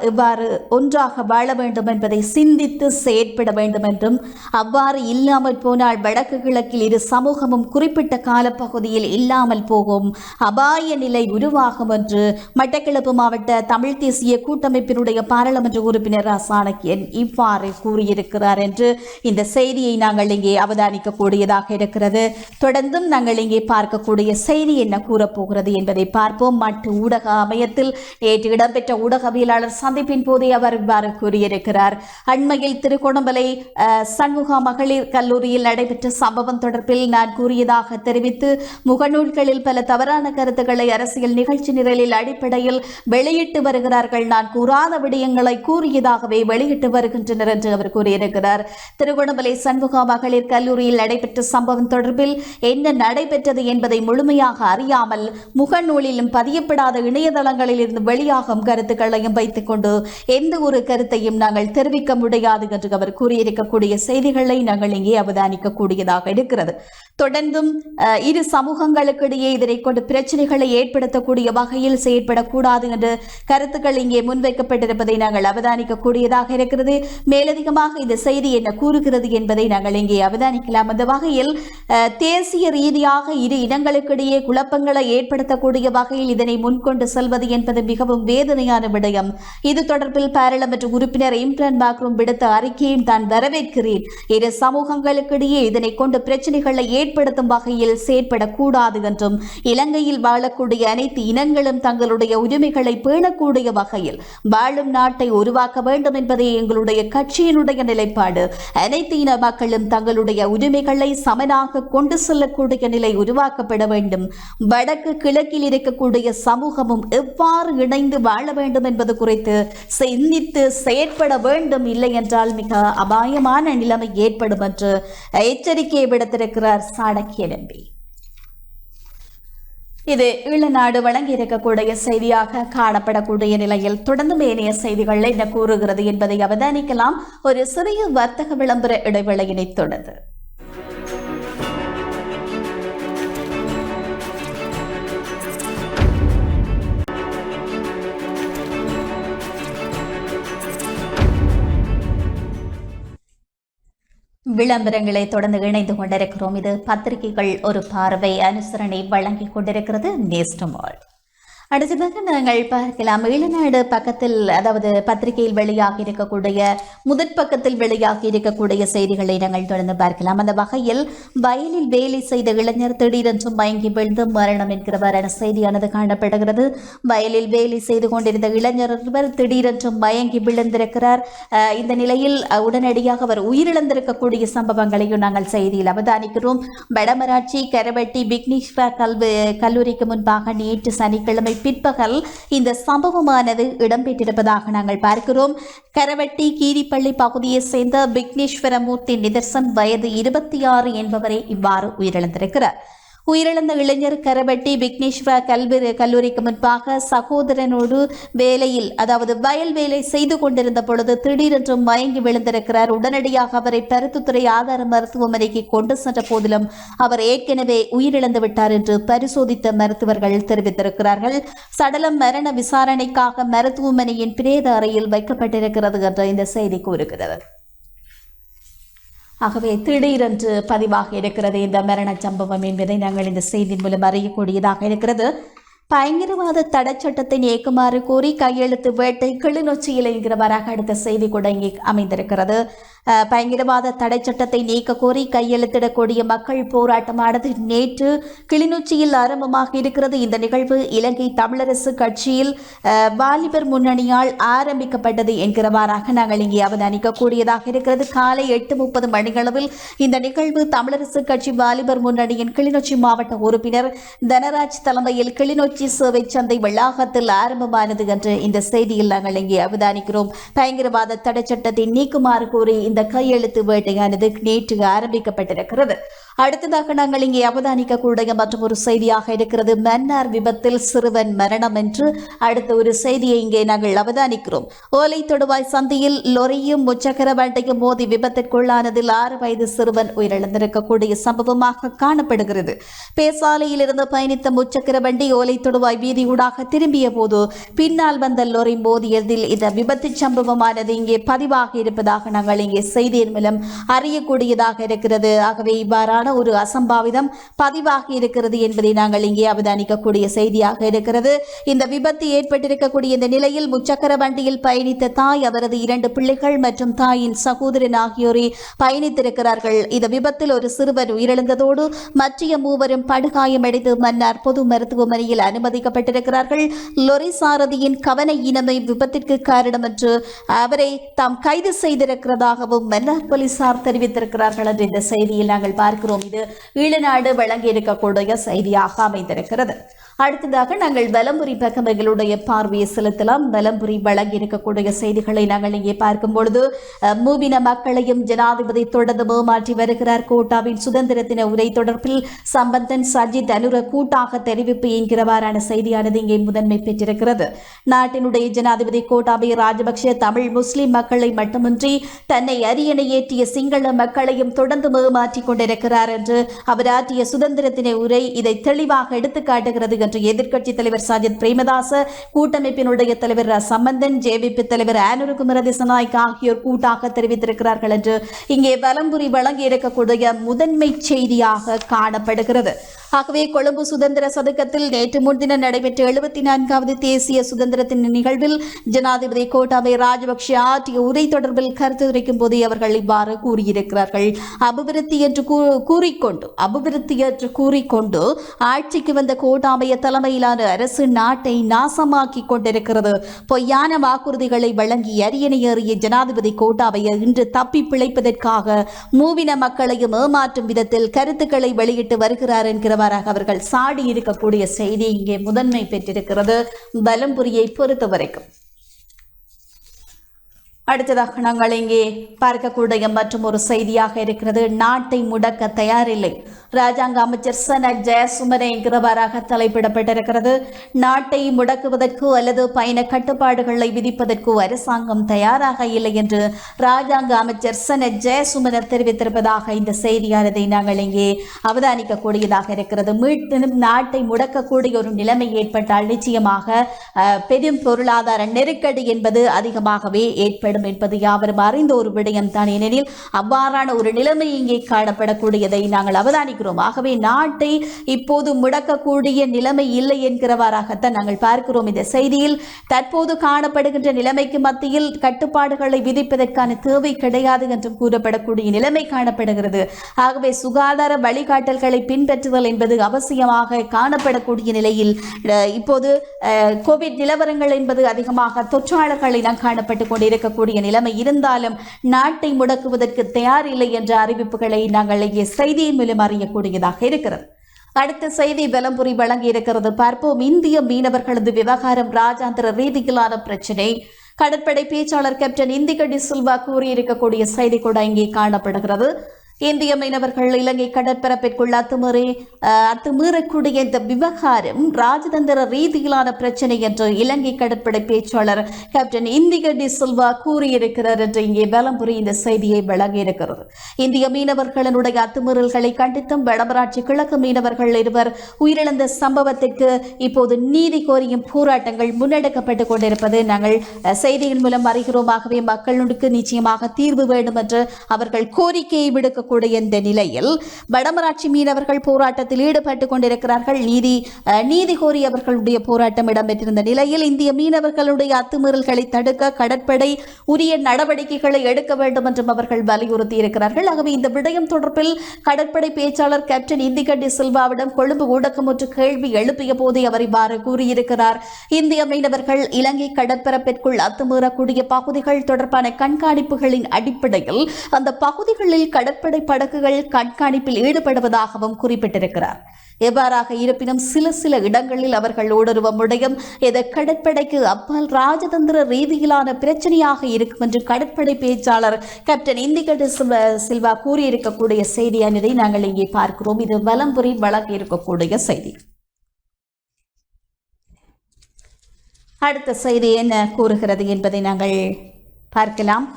எவ்வாறு ஒன்றாக வாழ வேண்டும் என்பதை சிந்தித்து செயற்பட வேண்டும் என்றும், அவ்வாறு இல்லாமல் போனால் வடக்கு கிழக்கில் இரு சமூகமும் குறிப்பிட்ட காலப்பகுதியில் இல்லாமல் போகும் அபாய நிலை உருவாகும் என்று மட்டக்களப்பு மாவட்ட தமிழ் தேசிய கூட்டமைப்பினுடைய பாராளுமன்ற உறுப்பினர் சாணக்கியன் இவ்வாறு கூறியிருக்கிறார் என்று இந்த செய்தியை நாங்கள் இங்கே அவதானிக்கக்கூடியதாக இருக்கிறது. தொடர்ந்தும் நாங்கள் இங்கே பார்க்கக்கூடிய செய்தி என்ன கூறப்போகிறது என்பதை பார்ப்போம். மட்டு ஊடக அமையத்தில் நேற்று இடம்பெற்ற ஊடகவியலாளர் சந்திப்பின் போதே அவர் இவ்வாறு கூறியிருக்கிறார். அண்மையில் திருகோணமலை சண்முகா மகளிர் கல்லூரியில் நடைபெற்ற சம்பவம் தொடர்பில் நான் கூறியதாக தெரிவித்து, முகநூல்களில் பல தவறான கருத்துக்களை அரசியல் நிகழ்ச்சி நிரலில் அடிப்படையில் வெளியிட்டு வருகிறார்கள். நான் கூறாத விடயங்களை கூறியதாகவே வெளியிட்டு வருகின்றனர் என்று அவர் கூறியிருக்கிறார். திருகோணமலை சண்முகா மகளிர் கல்லூரியில் நடைபெற்ற சம்பவம் தொடர்பில் என்ன நடைபெற்றது என்பதை முழுமையாக அறியாமல் முகநூலிலும் பதியப்படாத இணையதளங்களில் இருந்து வெளியாக கருத்துக்களையும் வைத்துக் கொண்டு எந்த ஒரு கருத்தையும் நாங்கள் தெரிவிக்க முடியாது என்று அவர் கூறியிருக்கக்கூடிய செய்திகளை நாங்கள் இங்கே அவதானிக்கக்கூடியதாக இருக்கிறது. தொடர்ந்தும் இரு சமூகங்களுக்கு இடையே இதனை கொண்டு பிரச்சனைகளை ஏற்படுத்தக்கூடிய வகையில் செயற்படக்கூடாது என்ற கருத்துக்கள் இங்கே முன்வைக்கப்பட்டிருப்பதை நாங்கள் அவதானிக்கக்கூடியதாக இருக்கிறது. மேலதிகமாக இந்த செய்தி என்ன கூறுகிறது என்பதை நாங்கள் இங்கே அவதானிக்கலாம். அந்த வகையில் தேசிய ரீதியாக இரு இனங்களுக்கிடையே குழப்பங்களை ஏற்படுத்தக்கூடிய வகையில் இதனை முன்கொண்டு செல்வது என்பது மிகவும் வேதனையான விடயம். இது தொடர்பில் பாராளுமன்ற உறுப்பினர் இம்ரான் மாக்ரூம் விடுத்த அறிக்கையும் தான் வரவேற்கிறேன். இரு சமூகங்களுக்கிடையே இதனை கொண்டு பிரச்சனைகளை ஏற்படுத்தும் வகையில் செயற்படக்கூடாது என்றும், இலங்கையில் வாழக்கூடிய அனைத்து இனங்களும் தங்களுடைய உரிமைகளை பேணக்கூடிய வகையில் வாழும் நாட்டை உருவாக்க வேண்டும் என்பதே எங்களுடைய கட்சியினுடைய நிலைப்பாடு. அனைத்து இன மக்களும் தங்களுடைய உரிமைகளை சமனாக கொண்டு செல்லக்கூடிய நிலை உருவாக்கப்பட வேண்டும். வடக்கு கிழக்கில் இருக்கக்கூடிய சமூகமும் எவ்வாறு இணைந்து வாழ வேண்டும் என்பது குறித்து சிந்தித்து செயற்பட வேண்டும். இல்லை என்றால் மிக அபாயமான நிலைமை ஏற்படும் என்று எச்சரிக்கையை விடுத்திருக்கிறார் சாணக்கிய நம்பி. இது ஈழநாடு வழங்கி இருக்கக்கூடிய செய்தியாக காணப்படக்கூடிய நிலையில் தொடர்ந்து ஏனைய செய்திகள் என்ன கூறுகிறது என்பதை அவதானிக்கலாம். ஒரு சிறிய வர்த்தக விளம்பர இடைவேளையினை தொடர்ந்து விளம்பரங்களை தொடர்ந்து இணைந்து கொண்டிருக்கிறோம். இது பத்திரிகைகள் ஒரு பார்வை அனுசரணை வழங்கிக் கொண்டிருக்கிறது நேஸ்டமால். அடுத்ததாக நாங்கள் பார்க்கலாம். ஈழநாடு பக்கத்தில், அதாவது பத்திரிகையில் வெளியாகி இருக்கக்கூடிய முதற் பக்கத்தில் வெளியாகி இருக்கக்கூடிய செய்திகளை நாங்கள் தொடர்ந்து பார்க்கலாம். அந்த வகையில் வயலில் வேலை செய்த இளைஞர் திடீரென்று மயங்கி விழுந்து மரணம் என்கிறவரான செய்தியானது காணப்படுகிறது. வயலில் வேலை செய்து கொண்டிருந்த இளைஞர் ஒருவர் திடீரென்று மயங்கி விழுந்திருக்கிறார். இந்த நிலையில் உடனடியாக அவர் உயிரிழந்திருக்கக்கூடிய சம்பவங்களையும் நாங்கள் செய்தியில் அவதானிக்கிறோம். வடமராட்சி கரவட்டி விக்னேஸ்வரா கல்லூரிக்கு முன்பாக நேற்று சனிக்கிழமை பிற்பகல் இந்த சம்பவமானது இடம்பெற்றிருப்பதாக நாங்கள் பார்க்கிறோம். கரவட்டி கீரிப்பள்ளி பகுதியை சேர்ந்த விக்னேஸ்வரமூர்த்தி நிதர்சன் வயது 26 என்பவரை இவ்வாறு உயிரிழந்திருக்கிறார். உயிரிழந்த இளைஞர் கரவட்டி விக்னேஸ்வரா கல்லூரிக்கு முன்பாக சகோதரனோடு வேலையில், அதாவது வயல் வேலை செய்து கொண்டிருந்த பொழுது திடீரென்று மயங்கி விழுந்திருக்கிறார். உடனடியாக அவரை பருத்தித்துறை ஆதார மருத்துவமனைக்கு கொண்டு சென்ற போதிலும் அவர் ஏற்கனவே உயிரிழந்து விட்டார் என்று பரிசோதித்த மருத்துவர்கள் தெரிவித்திருக்கிறார்கள். சடலம் மரண விசாரணைக்காக மருத்துவமனையின் பிரேத அறையில் வைக்கப்பட்டிருக்கிறது என்று இந்த செய்தி கூறுகிறது. ஆகவே திடீரென்று பதிவாக இருக்கிறது இந்த மரண சம்பவம் என்பதை நாங்கள் இந்த செய்தியின் மூலம் அறியக்கூடியதாக இருக்கிறது. பயங்கரவாத தடை சட்டத்தை நீக்குமாறு கோரி கையெழுத்து வேட்டை கிளிநொச்சியில் என்கிறவராக அடுத்த செய்தி கூட இங்கே அமைந்திருக்கிறது. பயங்கரவாத தடை சட்டத்தை நீக்க கோரி கையெழுத்திடக்கூடிய மக்கள் போராட்டமானது நேற்று கிளிநொச்சியில் ஆரம்பமாக இருக்கிறது. இந்த நிகழ்வு இலங்கை தமிழரசு கட்சியில் வாலிபர் முன்னணியால் ஆரம்பிக்கப்பட்டது என்கிறவாறாக நாங்கள் இங்கே அவதானிக்கக்கூடியதாக இருக்கிறது. காலை 8:30 மணிகளவில் இந்த நிகழ்வு தமிழரசு கட்சி வாலிபர் முன்னணியின் கிளிநொச்சி மாவட்ட உறுப்பினர் தனராஜ் தலைமையில் கிளிநொச்சி சேவை சந்தை வளாகத்தில் ஆரம்பமானது என்று இந்த செய்தியில் நாங்கள் இங்கே அவதானிக்கிறோம். பயங்கரவாத தடை சட்டத்தை நீக்குமாறு கோரி இந்த கையெழுத்து வேட்டையானது நேற்று ஆரம்பிக்கப்பட்டிருக்கிறது. அடுத்ததாக நாங்கள் இங்கே அவதானிக்கக்கூடிய மற்றும் ஒரு செய்தியாக இருக்கிறது. மன்னார் விபத்தில் சிறுவன் மரணம் என்று அடுத்த ஒரு செய்தியை இங்கே நாங்கள் அவதானிக்கிறோம். ஓலை தொடுவாய் சந்தியில் லொரியும் முச்சக்கர வண்டியும் மோதி விபத்திற்குள்ளானதில் 6 வயது சிறுவன் உயிரிழந்திருக்கக்கூடிய சம்பவமாக காணப்படுகிறது. பேசாலையில் இருந்து பயணித்த முச்சக்கர வண்டி ஓலை தொடுவாய் வீதியூடாக திரும்பிய போது பின்னால் வந்த லொரி மோதியதில் இந்த விபத்து சம்பவமானது இங்கே பதிவாகி இருப்பதாக நாங்கள் இங்கே செய்தியின் மூலம் அறியக்கூடியதாக இருக்கிறது. ஆகவே இவ்வாறான ஒரு அசம்பாவிதம் பதிவாகி இருக்கிறது என்பதை நாங்கள் இங்கே அவதானிக்கக்கூடிய செய்தியாக இருக்கிறது. இந்த விபத்து ஏற்பட்டிருக்கக்கூடிய இந்த நிலையில் முச்சக்கர வண்டியில் பயணித்த தாய், அவரது 2 பிள்ளைகள் மற்றும் தாயின் சகோதரன் ஆகியோரை பயணித்திருக்கிறார்கள். இந்த விபத்தில் ஒரு சிறுவர் உயிரிழந்ததோடு மற்ற மூவரும் படுகாயமடைந்து மன்னார் பொது மருத்துவமனையில் அனுமதிக்கப்பட்டிருக்கிறார்கள். லொரி சாரதியின் கவன ஈனமை விபத்திற்கு காரணம் என்று அவரை தாம் கைது செய்திருக்கிறதாகவும் மன்னார் போலீசார் தெரிவித்திருக்கிறார்கள் என்று இந்த செய்தியில் நாங்கள் பார்க்கிறோம். இது ஈழநாடு வழங்கி இருக்கக்கூடிய செய்தியாக அமைந்திருக்கிறது. அடுத்ததாக நாங்கள் வலம்புரி பக்கங்களுடைய பார்வையை செலுத்தலாம். வலம்புரி வழங்கி இருக்கக்கூடிய செய்திகளை நாங்கள் இங்கே பார்க்கும் பொழுது மூவின மக்களையும் ஜனாதிபதி தொடர்ந்து ஏமாற்றி வருகிறார். கோட்டாவின் சுதந்திர தின உரை தொடர்பில் சம்பந்தன் சஜித் அனுர கூட்டாக தெரிவிப்பு என்கிறவாறான செய்தியானது இங்கே முதன்மை பெற்றிருக்கிறது. நாட்டினுடைய ஜனாதிபதி கோட்டாபய ராஜபக்ஷ தமிழ் முஸ்லிம் மக்களை மட்டுமின்றி தன்னை அரியணை ஏற்றிய சிங்கள மக்களையும் தொடர்ந்து ஏமாற்றிக் கொண்டிருக்கிறார் என்று அவர் ஆற்றிய சுதந்திர தின உரை இதை தெளிவாக எடுத்துக்காட்டுகிறது என்று எதிர்க்கட்சி தலைவர் சஜித் பிரேமதாச, கூட்டமைப்பினுடைய தலைவர் சம்பந்தன், ஜேவிபி தலைவர் ஆனுரு குமரதிசநாயக்க ஆகியோர் கூட்டாக தெரிவித்திருக்கிறார்கள் என்று இங்கே வலம்புரி வழங்கி இருக்கக்கூடிய முதன்மை செய்தியாக காணப்படுகிறது. ஆகவே கொழும்பு சுதந்திர சதுக்கத்தில் நேற்று முன்தினம் நடைபெற்ற 74வது தேசிய சுதந்திர தின நிகழ்வில் ஜனாதிபதி கோட்டாபய ராஜபக்ஷ ஆற்றிய உரை தொடர்பில் கருத்து தெரிவிக்கும் போது அவர்கள் இவ்வாறு கூறியிருக்கிறார்கள். அபிவிருத்தி என்று கூறிக்கொண்டு ஆட்சிக்கு வந்த கோட்டாபய தலைமையிலான அரசு நாட்டை நாசமாக்கி கொண்டிருக்கிறது. பொய்யான வாக்குறுதிகளை வழங்கி அரியணை ஏறிய ஜனாதிபதி கோட்டாபய இன்று தப்பி பிழைப்பதற்காக மூவின மக்களையும் ஏமாற்றும் விதத்தில் கருத்துக்களை வெளியிட்டு வருகிறார் என்கிற அவர்கள் சாடி இருக்கக்கூடிய செய்தி இங்கே முதன்மை பெற்றிருக்கிறது வலம்புரியை பொறுத்தவரைக்கும். அடுத்ததாக நாங்கள் இங்கே பார்க்கக்கூடிய மற்றும் ஒரு செய்தியாக இருக்கிறது. நாட்டை முடக்க தயாரில்லை, ராஜாங்க அமைச்சர் சனத் ஜெயசுமன என்கிறவாறாக தலைப்பிடப்பட்டிருக்கிறது. நாட்டை முடக்குவதற்கோ அல்லது பயண கட்டுப்பாடுகளை விதிப்பதற்கோ அரசாங்கம் தயாராக இல்லை என்று ராஜாங்க அமைச்சர் சனத் ஜெயசுமன தெரிவித்திருப்பதாக இந்த செய்தியானதை நாங்கள் இங்கே அவதானிக்கக்கூடியதாக இருக்கிறது. மீண்டும் நாட்டை முடக்கக்கூடிய ஒரு நிலைமை ஏற்பட்டால் நிச்சயமாக பெரும் பொருளாதார நெருக்கடி என்பது அதிகமாகவே ஏற்படும் என்பது யாவரும் அறிந்த ஒரு விடயம் தான். ஏனெனில் அவ்வாறான ஒரு நிலைமை இங்கே காணப்படக்கூடியதை நாங்கள் அவதானிக்கிறோம். ஆகவே நாட்டை இப்போது முடக்கக்கூடிய நிலைமை இல்லை என்கிறவாறாகத்தான் நாங்கள் பார்க்கிறோம். இந்த செய்தியில் தற்போது காணப்படுகின்ற நிலைமைக்கு மத்தியில் கட்டுப்பாடுகளை விதிப்பதற்கான தேவை கிடையாது என்றும் கூறப்படக்கூடிய நிலைமை காணப்படுகிறது. ஆகவே சுகாதார வழிகாட்டல்களை பின்பற்றுதல் என்பது அவசியமாக காணப்படக்கூடிய நிலையில் இப்போது கோவிட் நிலவரங்கள் என்பது அதிகமாக தொற்றாளர்களை நாம் காணப்பட்டுக் கொண்டிருக்கக்கூடிய நிலைமை இருந்தாலும் நாட்டை முடக்குவதற்கு தயார் இல்லை என்ற அறிவிப்புகளை நாங்கள் இங்கே செய்தியின் மூலம் அறியக்கூடியதாக இருக்கிறது. அடுத்த செய்தி வலம்புரி வழங்கி இருக்கிறது. பார்ப்போம். இந்திய மீனவர்களது விவகாரம் ராஜாந்திர ரீதியிலான பிரச்சினை. கடற்படை பேச்சாளர் கேப்டன் இந்திக டி சில்வா கூறியிருக்கக்கூடிய செய்தி கூட இங்கே காணப்படுகிறது. இந்திய மீனவர்கள் இலங்கை கடற்பரப்பிற்குள் அத்துமீறக்கூடிய இந்த விவகாரம் ராஜதந்திர ரீதியிலான பிரச்சனை என்று இலங்கை கடற்படை பேச்சாளர் கேப்டன் இந்திக டி சில்வா கூறியிருக்கிறார் என்று இங்கே வலம்புரி இந்த செய்தியை வழங்கியிருக்கிறது. இந்திய மீனவர்களுடைய அத்துமீறல்களை கண்டித்தும் வடமராட்சி கிழக்கு மீனவர்கள் 2 உயிரிழந்த சம்பவத்திற்கு இப்போது நீதி கோரியும் போராட்டங்கள் முன்னெடுக்கப்பட்டுக் கொண்டிருப்பது நாங்கள் செய்தியின் மூலம் அறிகிறோம். ஆகவே மக்களுக்கு நிச்சயமாக தீர்வு வேண்டும் என்று அவர்கள் கோரிக்கையை விடுக்க இந்த நிலையில் வடமராட்சி மீனவர்கள் போராட்டத்தில் ஈடுபட்டுக் கொண்டிருக்கிறார்கள். நீதி கோரி அவர்களுடைய போராட்டம் இடம்பெற்றிருந்த நிலையில் இந்திய மீனவர்களுடைய அத்துமீறல்களை தடுக்க கடற்படை உரிய நடவடிக்கைகளை எடுக்க வேண்டும் என்றும் அவர்கள் வலியுறுத்தி இருக்கிறார்கள். ஆகவே இந்த விடயம் தொடர்பில் கடற்படை பேச்சாளர் கேப்டன் இந்திக டி சில்வாவிடம் கொழும்பு ஊடகம் ஒன்று கேள்வி எழுப்பிய போதே அவர் இவ்வாறு கூறியிருக்கிறார். இந்திய மீனவர்கள் இலங்கை கடற்பரப்பிற்குள் அத்துமீறக்கூடிய பகுதிகள் தொடர்பான கண்காணிப்புகளின் அடிப்படையில் அந்த பகுதிகளில் கடற்படை கடற்படை படகுகள் கண்காணிப்பில் ஈடுபடுவதாகவும் குறிப்பிட்டிருக்கிறார். எவ்வாறாக இருப்பினும் சில இடங்களில் அவர்கள் ஊடுருவ முடியும். இது கடற்படைக்கு அப்பால் ராஜதந்திர ரீதியிலான பிரச்சனையாக இருக்கும் என்று கடற்படை பேச்சாளர் கேப்டன் இந்திகட சில்வா கூறியிருக்கக்கூடிய செய்தியானதை நாங்கள் இங்கே பார்க்கிறோம். இது வலம்புரி வழங்க இருக்கக்கூடிய செய்தி. அடுத்த செய்தி என்ன கூறுகிறது என்பதை நாங்கள் பார்க்கலாம்.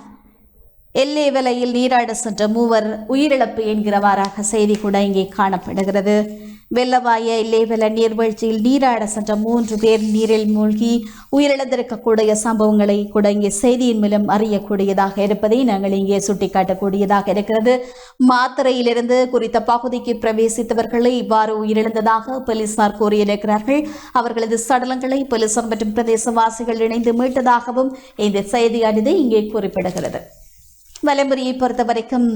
எல்லை வலையில் நீராட சென்ற 3 உயிரிழப்பு என்கிறவாறாக செய்தி கூட இங்கே காணப்படுகிறது. வெள்ளவாய எல்லைவல நீர்வீழ்ச்சியில் நீராட சென்ற 3 பேர் நீரில் மூழ்கி உயிரிழந்திருக்கக்கூடிய சம்பவங்களை கூட இங்கே செய்தியின் மூலம் அறியக்கூடியதாக இருப்பதை நாங்கள் இங்கே சுட்டிக்காட்டக்கூடியதாக இருக்கிறது. மாத்தறையிலிருந்து குறித்த பகுதிக்கு பிரவேசித்தவர்களை இவ்வாறு உயிரிழந்ததாக போலீசார் கூறியிருக்கிறார்கள். அவர்களது சடலங்களை போலீசார் மற்றும் பிரதேசவாசிகள் இணைந்து மீட்டதாகவும் இந்த செய்தியானது இங்கே குறிப்பிடுகிறது. வலம்புரியை பொறுத்தவரைக்கும்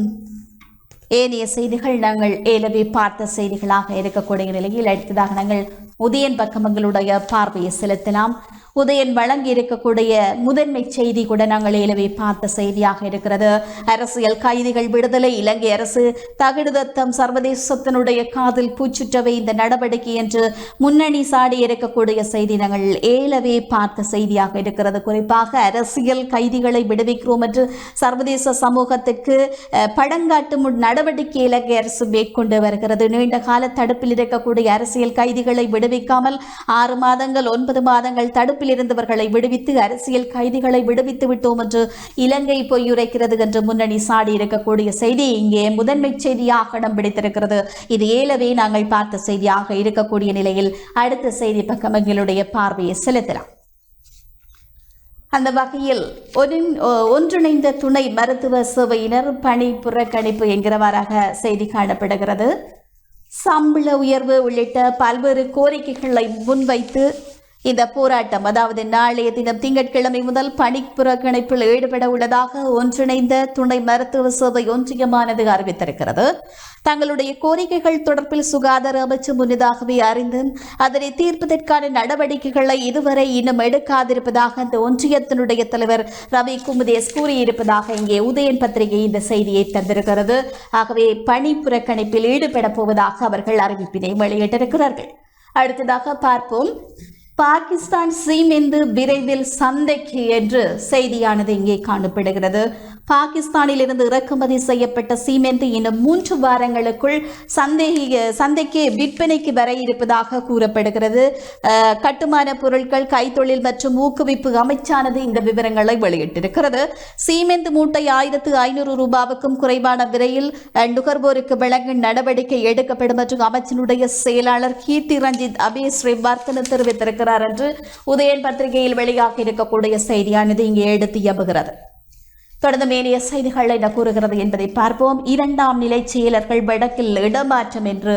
ஏனைய செய்திகள் நாங்கள் ஏலவே பார்த்த செய்திகளாக இருக்கக்கூடிய நிலையில் அடுத்ததாக நாங்கள் உதயன் பக்கமங்களுடைய பார்வையை செலுத்தலாம். உதயன் வழங்கி இருக்கக்கூடிய முதன்மை செய்தி கூட நாங்கள் ஏலவே பார்த்த செய்தியாக இருக்கிறது. அரசியல் கைதிகள் விடுதலை, இலங்கை அரசு தகுடுதத்தம், சர்வதேசத்தினுடைய காதில் பூச்சுற்றவை இந்த நடவடிக்கை என்று முன்னணி சாடி இருக்கக்கூடிய செய்தி நாங்கள் ஏலவே பார்த்த செய்தியாக இருக்கிறது. குறிப்பாக அரசியல் கைதிகளை விடுவிக்கிறோம் என்று சர்வதேச சமூகத்திற்கு படங்காட்டும் நடவடிக்கை இலங்கை அரசு மேற்கொண்டு வருகிறது. நீண்ட கால தடுப்பில் இருக்கக்கூடிய அரசியல் கைதிகளை விடுவிக்காமல் 6 மாதங்கள் 9 மாதங்கள் தடுப்பில் இருந்தவர்களை விடுவித்து அரசியல் கைதிகளை விடுவித்து விட்டோம் என்று இலங்கை பொய்யுரைக்கிறது என்று முன்னணி சாடி இருக்கக்கூடிய செய்தி இங்கே முதன்மை செய்தியாக இடம் பிடித்திருக்கிறது. இது ஏலவே நாங்கள் பார்த்த செய்தியாக இருக்கக்கூடிய நிலையில் அடுத்த செய்தி பக்கம் எங்களுடைய பார்வையை செலுத்தலாம். அந்த வகையில் ஒன்றிணைந்த துணை மருத்துவ சேவையினர் பணி புறக்கணிப்பு என்கிறவாறாக செய்தி காணப்படுகிறது. சம்பள உயர்வு உள்ளிட்ட பல்வேறு கோரிக்கைகளை முன்வைத்து இந்த போராட்டம், அதாவது நாளைய தினம் திங்கட்கிழமை முதல் பணி புறக்கணிப்பில் ஈடுபட உள்ளதாக ஒன்றிணைந்த துணை மருத்துவ சேவை ஒன்றியமானது அறிவித்திருக்கிறது. தங்களுடைய கோரிக்கைகள் தொடர்பில் சுகாதார அமைச்சு முன்னதாகவே அறிந்து அதனை தீர்ப்பதற்கான நடவடிக்கைகளை இதுவரை இன்னும் எடுக்காதிருப்பதாக அந்த ஒன்றியத்தினுடைய தலைவர் ரவி குமுதேஸ் கூறியிருப்பதாக இங்கே உதயன் பத்திரிகை இந்த செய்தியை தந்திருக்கிறது. ஆகவே பணி புறக்கணிப்பில் ஈடுபட போவதாக அவர்கள் அறிவிப்பினை வெளியிட்டிருக்கிறார்கள். அடுத்ததாக பார்ப்போம். பாகிஸ்தான் சீமெந்து விரைவில் சந்தைக்கு என்று செய்தியானது இங்கே காணப்படுகிறது. பாகிஸ்தானில் இருந்து இறக்குமதி செய்யப்பட்ட சீமெந்து இன்னும் 3 வாரங்களுக்குள் சந்தைக்கு விற்பனைக்கு வர இருப்பதாக கூறப்படுகிறது. கட்டுமான பொருட்கள், கைத்தொழில் மற்றும் ஊக்குவிப்பு அமைச்சானது இந்த விவரங்களை வெளியிட்டிருக்கிறது. சீமெந்து மூட்டை 1500 ரூபாவுக்கும் குறைவான விலையில் நுகர்வோருக்கு வழங்கும் நடவடிக்கை எடுக்கப்படும் என்று அமைச்சினுடைய செயலாளர் கீர்த்தி ரஞ்சித் அபேஸ்ரீ வர்த்தன தெரிவித்திருக்கிறார் என்று உதயன் பத்திரிகையில் வெளியாகி இருக்கக்கூடிய செய்தியானது இங்கே எடுத்து எம்புகிறது. தொடர்ந்து மேலிய செய்திகள் என்ன கூறுகிறது என்பதை பார்ப்போம். 2ஆம் நிலை செயலர்கள் வடக்கில் இடமாற்றம் என்று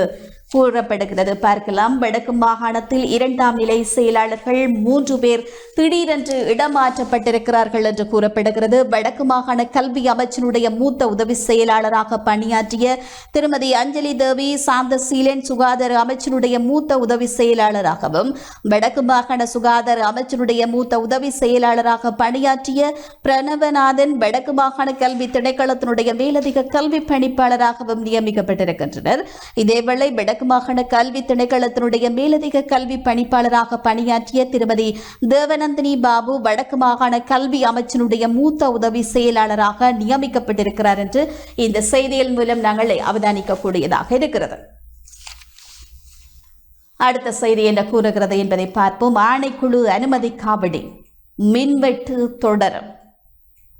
கூறப்படுகிறது. பார்க்கலாம். வடக்கு மாகாணத்தில் 2ஆம் நிலை செயலாளர்கள் 3 பேர் திடீரென்று இடமாற்றப்பட்டிருக்கிறார்கள் என்று கூறப்படுகிறது. வடக்கு மாகாண கல்வி அமைச்சினுடைய மூத்த உதவி செயலாளராக பணியாற்றிய திருமதி அஞ்சலி தேவி சாந்தசீலன் சுகாதார அமைச்சினுடைய மூத்த உதவி செயலாளராகவும், வடக்கு மாகாண சுகாதார அமைச்சினுடைய மூத்த உதவி செயலாளராக பணியாற்றிய பிரணவநாதன் வடக்கு மாகாண கல்வி திணைக்களத்தினுடைய மேலதிக கல்வி பணிப்பாளராகவும் நியமிக்கப்பட்டிருக்கின்றனர். இதேவேளை வடக்கு மாகாண கல்வி திணைக்களத்தினுடைய மேலதிக கல்வி பணிப்பாளராக பணியாற்றிய திருமதி தேவநந்தினி பாபு வடக்கு மாகாண கல்வி அமைச்சினுடைய மூத்த உதவி செயலாளராக நியமிக்கப்பட்டிருக்கிறார் என்று இந்த செய்தியின் மூலம் நாங்கள் அவதானிக்கக்கூடியதாக இருக்கிறது. அடுத்த செய்தி என்ன கூறுகிறது என்பதை பார்ப்போம். ஆணைக்குழு அனுமதிக்காவிடின் மின்வெட்டு தொடரும்.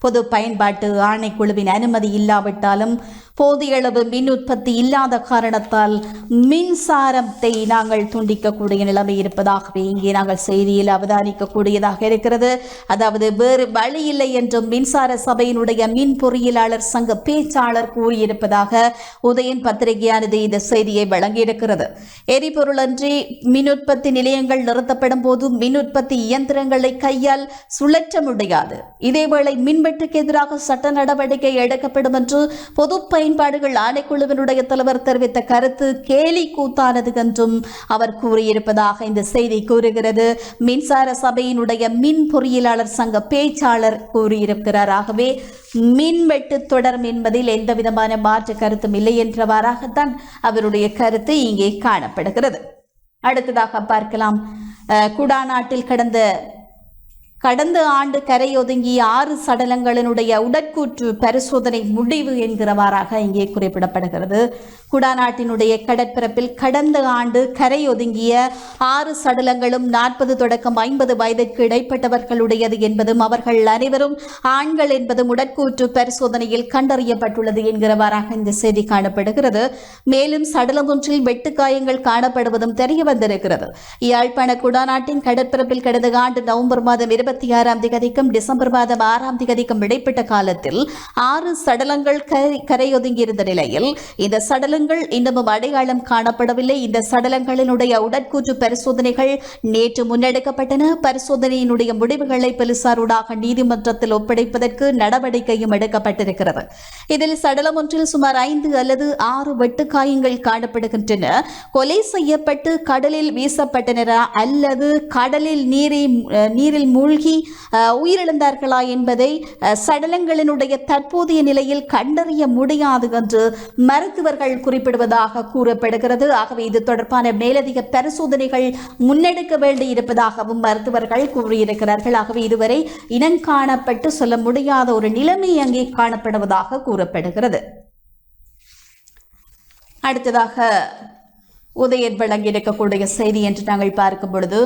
பொது பயன்பாட்டு ஆணைக்குழுவின் அனுமதி இல்லாவிட்டாலும் போதிய அளவு மின் உற்பத்தி இல்லாத காரணத்தால் மின்சாரத்தை நாங்கள் துண்டிக்கக்கூடிய நிலைமை இருப்பதாகவே இங்கே நாங்கள் செய்தியில் அவதானிக்கக்கூடியதாக இருக்கிறது. அதாவது வேறு வழி இல்லை என்றும் மின்சார சபையினுடைய மின் பொறியியலாளர் சங்க பேச்சாளர் கூறியிருப்பதாக உதயன் பத்திரிகையானது இந்த செய்தியை வழங்கியிருக்கிறது. எரிபொருளன்றி மின் உற்பத்தி நிலையங்கள் நிறுத்தப்படும் போது மின் உற்பத்தி இயந்திரங்களை கையால் சுழற்ற முடியாது. இதேவேளை மின்வெட்டு மின்வெட்டுக்கு எதிராக சட்ட நடவடிக்கை எடுக்கப்படும் என்று பொது பயன்பாடுகள் ஆணைக்குழுவினுடைய தலைவர் தெரிவித்த கருத்து கேலி கூத்தானது என்றும் அவர் கூறியிருப்பதாக இந்த செய்தி கூறுகிறது. மின்சார சபையினுடைய மின் பொறியியலாளர் சங்க பேச்சாளர் கூறியிருக்கிறார். ஆகவே மின்வெட்டு தொடரும் என்பதில் எந்த விதமான மாற்று கருத்தும் இல்லை என்றவாறாகத்தான் அவருடைய கருத்து இங்கே காணப்படுகிறது. அடுத்ததாக பார்க்கலாம். குடாநாட்டில் கடந்த ஆண்டு கரையொதுங்கிய 6 சடலங்களினுடைய உடற்கூற்று பரிசோதனை முடிவு என்கிறவாறாக இங்கே குறிப்பிடப்படுகிறது. குடாநாட்டினுடைய கடற்பரப்பில் கடந்த ஆண்டு கரையொதுங்கிய 6 சடலங்களும் 40 தொடக்கம் 50 வயதிற்கு இடைப்பட்டவர்களுடையது என்பதும் அவர்கள் அனைவரும் ஆண்கள் என்பதும் உடற்கூற்று பரிசோதனையில் கண்டறியப்பட்டுள்ளது என்கிறவாறாக இந்த செய்தி காணப்படுகிறது. மேலும் சடலம் ஒன்றில் வெட்டுக்காயங்கள் காணப்படுவதும் தெரிய வந்திருக்கிறது. யாழ்ப்பாண குடாநாட்டின் கடற்பரப்பில் கடந்த ஆண்டு நவம்பர் மாதம் 26ஆம் தேதிக்கும் டிசம்பர் மாதம் 6ஆம் தேதிக்கும் இடைப்பட்ட காலத்தில் 6 சடலங்கள் கரையொதுங்கியிருந்த நிலையில் இந்த சடலங்கள் இன்னமும் அடையாளம் காணப்படவில்லை. இந்த சடலங்களினுடைய உடற்கூற்று பரிசோதனைகள் நேற்று முன்னெடுக்கப்பட்டன. பரிசோதனையினுடைய முடிவுகளை போலீசாருடாக நீதிமன்றத்தில் ஒப்படைப்பதற்கு நடவடிக்கையும் எடுக்கப்பட்டிருக்கிறது. இதில் சடலம் ஒன்றில் சுமார் 5 அல்லது 6 வெட்டுக்காயங்கள் காணப்படுகின்றன. கொலை செய்யப்பட்டு கடலில் வீசப்பட்டனரா அல்லது கடலில் நீரில் மூழ்கி உயிரிழந்தார்களா என்பதை சடலங்களினுடைய தற்போதைய நிலையில் கண்டறிய முடியாது என்று மருத்துவர்கள் குறிப்பிடுவதாக கூறப்படுகிறது. ஆகவே இது தொடர்பான மேலதிக பரிசோதனைகள் முன்னெடுக்க வேண்டியிருப்பதாகவும் மருத்துவர்கள் கூறியிருக்கிறார்கள். ஆகவே இதுவரை இனங்காணப்பட்டு சொல்ல முடியாத ஒரு நிலைமை அங்கே காணப்படுவதாக கூறப்படுகிறது. அடுத்ததாக உதயன் வழங்கியிருக்கக்கூடிய செய்தி என்று நாங்கள் பார்க்கும் பொழுது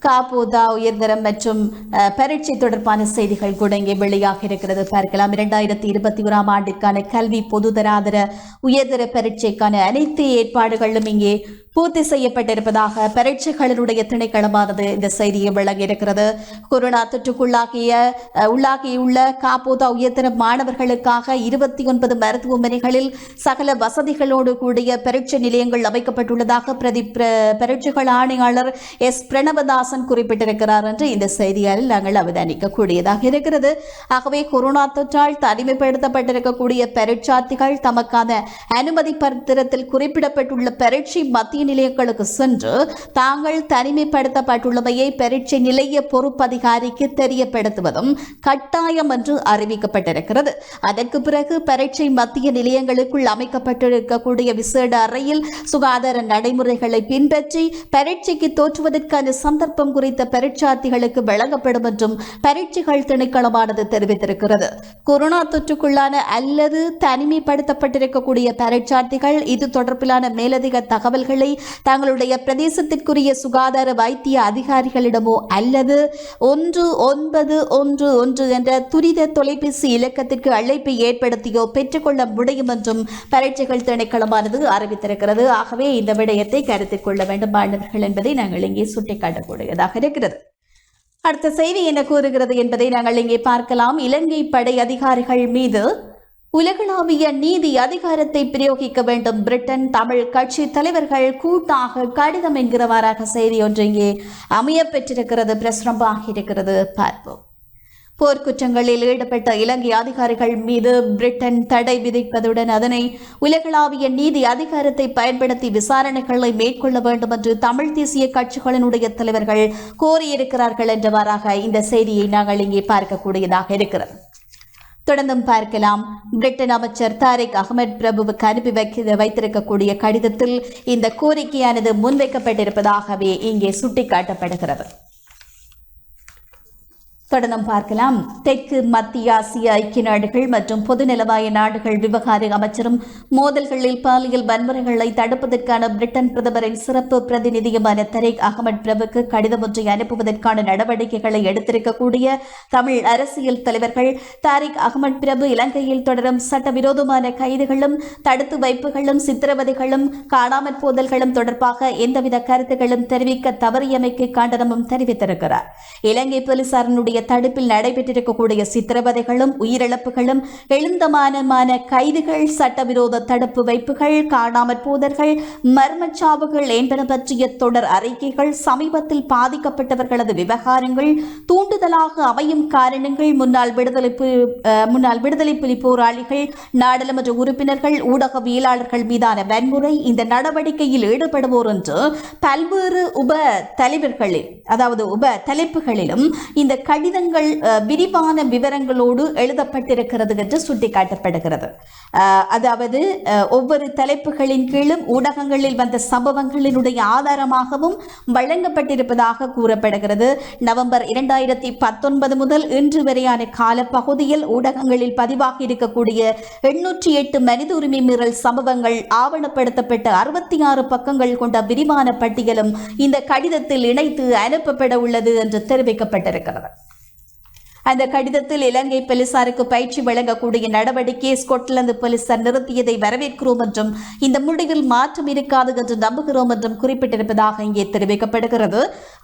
காப்போதா உயர்தரம் மற்றும் பரீட்சை தொடர்பான செய்திகள் கூட இங்கே வெளியாக இருக்கிறது. பார்க்கலாம். 2021ஆம் ஆண்டிற்கான கல்வி பொதுதராதர உயர்தர பரீட்சைக்கான அனைத்து ஏற்பாடுகளும் இங்கே பூர்த்தி செய்யப்பட்டிருப்பதாக பரீட்சைகளினுடைய திணைக்களமானது இந்த செய்தியை வழங்கியிருக்கிறது. கொரோனா தொற்றுக்குள்ளாகியுள்ள காப்போதா உயர்தர மாணவர்களுக்காக 29 மருத்துவமனைகளில் சகல வசதிகளோடு கூடிய பரீட்சை நிலையங்கள் அமைக்கப்பட்டுள்ளதாக பரீட்சைகள் ஆணையாளர் எஸ் பிரணவதாசன் குறிப்பிட்டிருக்கிறார் என்று இந்த செய்தியால் நாங்கள் அவதானிக்க கூடியதாக இருக்கிறது. ஆகவே கொரோனா தொற்றால் தனிமைப்படுத்தப்பட்டிருக்கக்கூடிய பரீட்சார்த்திகள் தமக்கான அனுமதி பத்திரத்தில் குறிப்பிடப்பட்டுள்ள பரீட்சை மத்திய நிலையங்களுக்கு சென்று தாங்கள் தனிமைப்படுத்தப்பட்டுள்ளமையை பரீட்சை நிலைய பொறுப்பதிகாரிக்கு தெரியப்படுத்துவதும் கட்டாயம் என்று அறிவிக்கப்பட்டிருக்கிறது. அதற்கு பிறகு பரீட்சை மத்திய நிலையங்களுக்குள் அமைக்கப்பட்டிருக்கக்கூடிய விசேட அறையில் சுகாதார நடைமுறைகளை பின்பற்றி பரீட்சைக்கு தோற்றுவதற்கான சந்தர்ப்பம் குறித்த பரீட்சார்த்திகளுக்கு வழங்கப்படும் என்றும் பரீட்சைகள் திணைக்களமானது தெரிவித்திருக்கிறது. கொரோனா தொற்றுக்குள்ளான அல்லது தனிமைப்படுத்தப்பட்டிருக்கக்கூடிய பரீட்சார்த்திகள் இது தொடர்பிலான மேலதிக தகவல்களை தங்களுடைய பிரதேசத்திற்குரிய சுகாதார வைத்திய அதிகாரிகளிடமோ அல்லது 1911 என்ற துரித தொலைபேசி இலக்கத்திற்கு அழைப்பை ஏற்படுத்தியோ பெற்றுக்கொள்ள முடியும் என்றும் பரீட்சைகள் திணைக்களமானது அறிவித்திருக்கிறது. ஆகவே இந்த விடயத்தை கருத்தில் கொள்ள வேண்டும் மாணவர்கள் என்பதை நாங்கள் இங்கே சுட்டிக்காட்டக்கூடியதாக இருக்கிறது. அடுத்த செய்தி என்ன கூறுகிறது என்பதை நாங்கள் இங்கே பார்க்கலாம். இலங்கை படை அதிகாரிகள் மீது உலகளாவிய நீதி அதிகாரத்தை பிரயோகிக்க வேண்டும். பிரிட்டன் தமிழ் கட்சி தலைவர்கள் கூட்டாக கடிதம் என்கிறவாறாக செய்தி ஒன்று இங்கே அமைய பெற்றிருக்கிறது, பிரசுரமாகி இருக்கிறது. பார்ப்போம். போர்க்குற்றங்களில் ஈடுபட்ட இலங்கை அதிகாரிகள் மீது பிரிட்டன் தடை விதிப்பதுடன் அதனை உலகளாவிய நீதி அதிகாரத்தை பயன்படுத்தி விசாரணைகளை மேற்கொள்ள வேண்டும் என்று தமிழ் தேசிய கட்சிகளினுடைய தலைவர்கள் கோரியிருக்கிறார்கள் என்றவாறாக இந்த செய்தியை நாங்கள் இங்கே பார்க்கக்கூடியதாக இருக்கிறது. தொடர்ந்தும் பார்க்கலாம். பிரிட்டன் அமைச்சர் தாரிக் அகமது பிரபுவுக்கு அனுப்பி வைத்திருக்கக்கூடிய கடிதத்தில் இந்த கோரிக்கையானது முன்வைக்கப்பட்டிருப்பதாகவே இங்கே சுட்டிக்காட்டப்படுகிறது. தொடர்ந்தும் பார்க்கலாம். தெற்கு மத்திய ஆசிய ஐக்கிய நாடுகள் மற்றும் பொதுநலவாய நாடுகள் விவகார அமைச்சரும் மோதல்களில் பாலியல் வன்முறைகளை தடுப்பதற்கான பிரிட்டன் பிரதமரின் சிறப்பு பிரதிநிதியுமான தரீக் அகமது பிரபுக்கு கடிதம் ஒன்றை அனுப்புவதற்கான நடவடிக்கைகளை எடுத்திருக்கக்கூடிய தமிழ் அரசியல் தலைவர்கள் தாரிக் அகமது பிரபு இலங்கையில் தொடரும் சட்டவிரோதமான கைதுகளும் தடுத்து வைப்புகளும் சித்திரவதைகளும் காணாமற் போதல்களும் தொடர்பாக எந்தவித கருத்துக்களும் தெரிவிக்க தவறியமைக்கு கண்டனமும் தெரிவித்திருக்கிறார். இலங்கை போலீசாரினுடைய அவர்களுடைய தடுப்பில் நடைபெற்றிருக்கக்கூடிய சித்திரவதைகளும் உயிரிழப்புகளும் எழுந்தமானமான கைதுகள் சட்டவிரோத தடுப்பு வைப்புகள் காணாமற் போதல்கள் மர்மச்சாவுகள் என்பன பற்றிய தொடர் அறிக்கைகள் சமீபத்தில் பாதிக்கப்பட்டவர்களது விவகாரங்கள் தூண்டுதலாக அமையும் காரணங்கள் முன்னாள் விடுதலை புலி போராளிகள் நாடாளுமன்ற உறுப்பினர்கள் ஊடகவியலாளர்கள் மீதான வன்முறை இந்த நடவடிக்கையில் ஈடுபடுவோர் என்று பல்வேறு தலைப்புகளிலும் இந்த கடிதங்கள் விரிவான விவரங்களோடு எழுதப்பட்டிருக்கிறது என்று சுட்டிக்காட்டப்படுகிறது. அதாவது ஒவ்வொரு தலைப்புகளின் கீழும் ஊடகங்களில் வந்த சம்பவங்களினுடைய ஆதாரமாகவும் வழங்கப்பட்டிருப்பதாக கூறப்படுகிறது. நவம்பர் 2019 முதல் இன்று வரையான காலப்பகுதியில் ஊடகங்களில் பதிவாகி இருக்கக்கூடிய 808 மனித உரிமை மீறல் சம்பவங்கள் ஆவணப்படுத்தப்பட்ட 66 பக்கங்கள் கொண்ட விரிவான பட்டியலும் இந்த கடிதத்தில் இணைத்து அனுப்பப்பட உள்ளது என்று தெரிவிக்கப்பட்டிருக்கிறது. அந்த கடிதத்தில் இலங்கை போலீசாருக்கு பயிற்சி வழங்கக்கூடிய நடவடிக்கையை ஸ்கொட்லாந்து போலீசார் நிறுத்தியதை வரவேற்கிறோம் என்றும் இந்த முடிவில் மாற்றம் இருக்காது என்று நம்புகிறோம் என்றும் குறிப்பிட்டிருப்பதாக இங்கே தெரிவிக்கப்படுகிறது.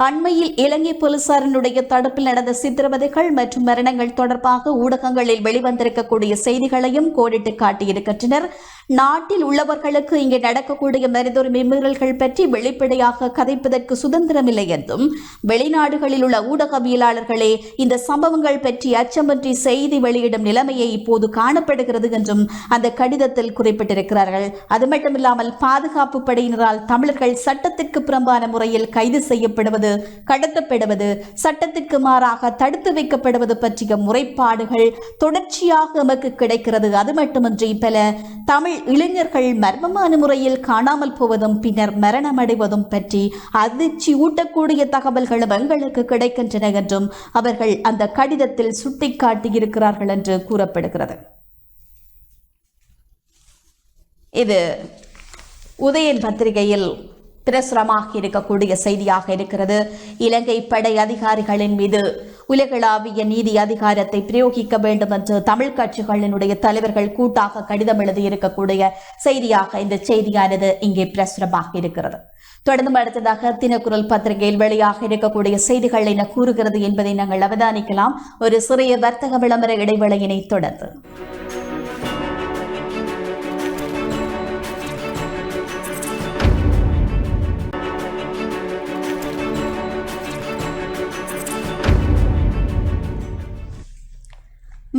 அண்மையில் இலங்கை போலீசாரினுடைய தடுப்பில் நடந்த சித்திரவதைகள் மற்றும் மரணங்கள் தொடர்பாக ஊடகங்களில் வெளிவந்திருக்கக்கூடிய செய்திகளையும் கோடிட்டு காட்டியிருக்கின்றனர். நாட்டில் உள்ளவர்களுக்கு இங்கே நடக்கக்கூடிய மனித உரிமை மீறல்கள் பற்றி வெளிப்படையாக கதைப்பதற்கு சுதந்திரமில்லை என்றும் வெளிநாடுகளில் உள்ள ஊடகவியலாளர்களே இந்த சம்பவங்கள் பற்றி அச்சமின்றி செய்தி வெளியிடும் நிலைமையை இப்போது காணப்படுகிறது என்றும் அந்த கடிதத்தில் குறிப்பிட்டிருக்கிறார்கள். அது மட்டுமில்லாமல் பாதுகாப்பு படையினரால் தமிழர்கள் சட்டத்திற்கு புறம்பான முறையில் கைது செய்யப்படுவது, கடத்தப்படுவது, சட்டத்திற்கு மாறாக தடுத்து வைக்கப்படுவது பற்றிய முறைப்பாடுகள் தொடர்ச்சியாக நமக்கு கிடைக்கிறது. அது மட்டுமின்றி பல தமிழ் இளைஞர்கள் மர்மமான முறையில் காணாமல் போவதும் பின்னர் மரணமடைவதும் பற்றி அதிர்ச்சி ஊட்டக்கூடிய தகவல்களும் எங்களுக்கு கிடைக்கின்றன என்றும் அவர்கள் அந்த கடிதத்தில் சுட்டிக்காட்டியிருக்கிறார்கள் என்று கூறப்படுகிறது. இது உதயன் பத்திரிகையில் பிரசுரமாகி இருக்கக்கூடிய செய்தியாக இருக்கிறது. இலங்கை படை அதிகாரிகளின் மீது உலகளாவிய நீதி அதிகாரத்தை பிரயோகிக்க வேண்டும் என்று தமிழ் கட்சிகளினுடைய தலைவர்கள் கூட்டாக கடிதம் எழுதியிருக்கக்கூடிய செய்தியாக இந்த செய்தியானது இங்கே பிரசுரமாகி இருக்கிறது. தொடர்ந்து அடுத்ததாக தினக்குரல் பத்திரிகையில் வெளியாக இருக்கக்கூடிய செய்திகள் என கூறுகிறது என்பதை நாங்கள் அவதானிக்கலாம். ஒரு சிறிய வர்த்தக விளம்பர இடைவேளையினை தொடர்ந்து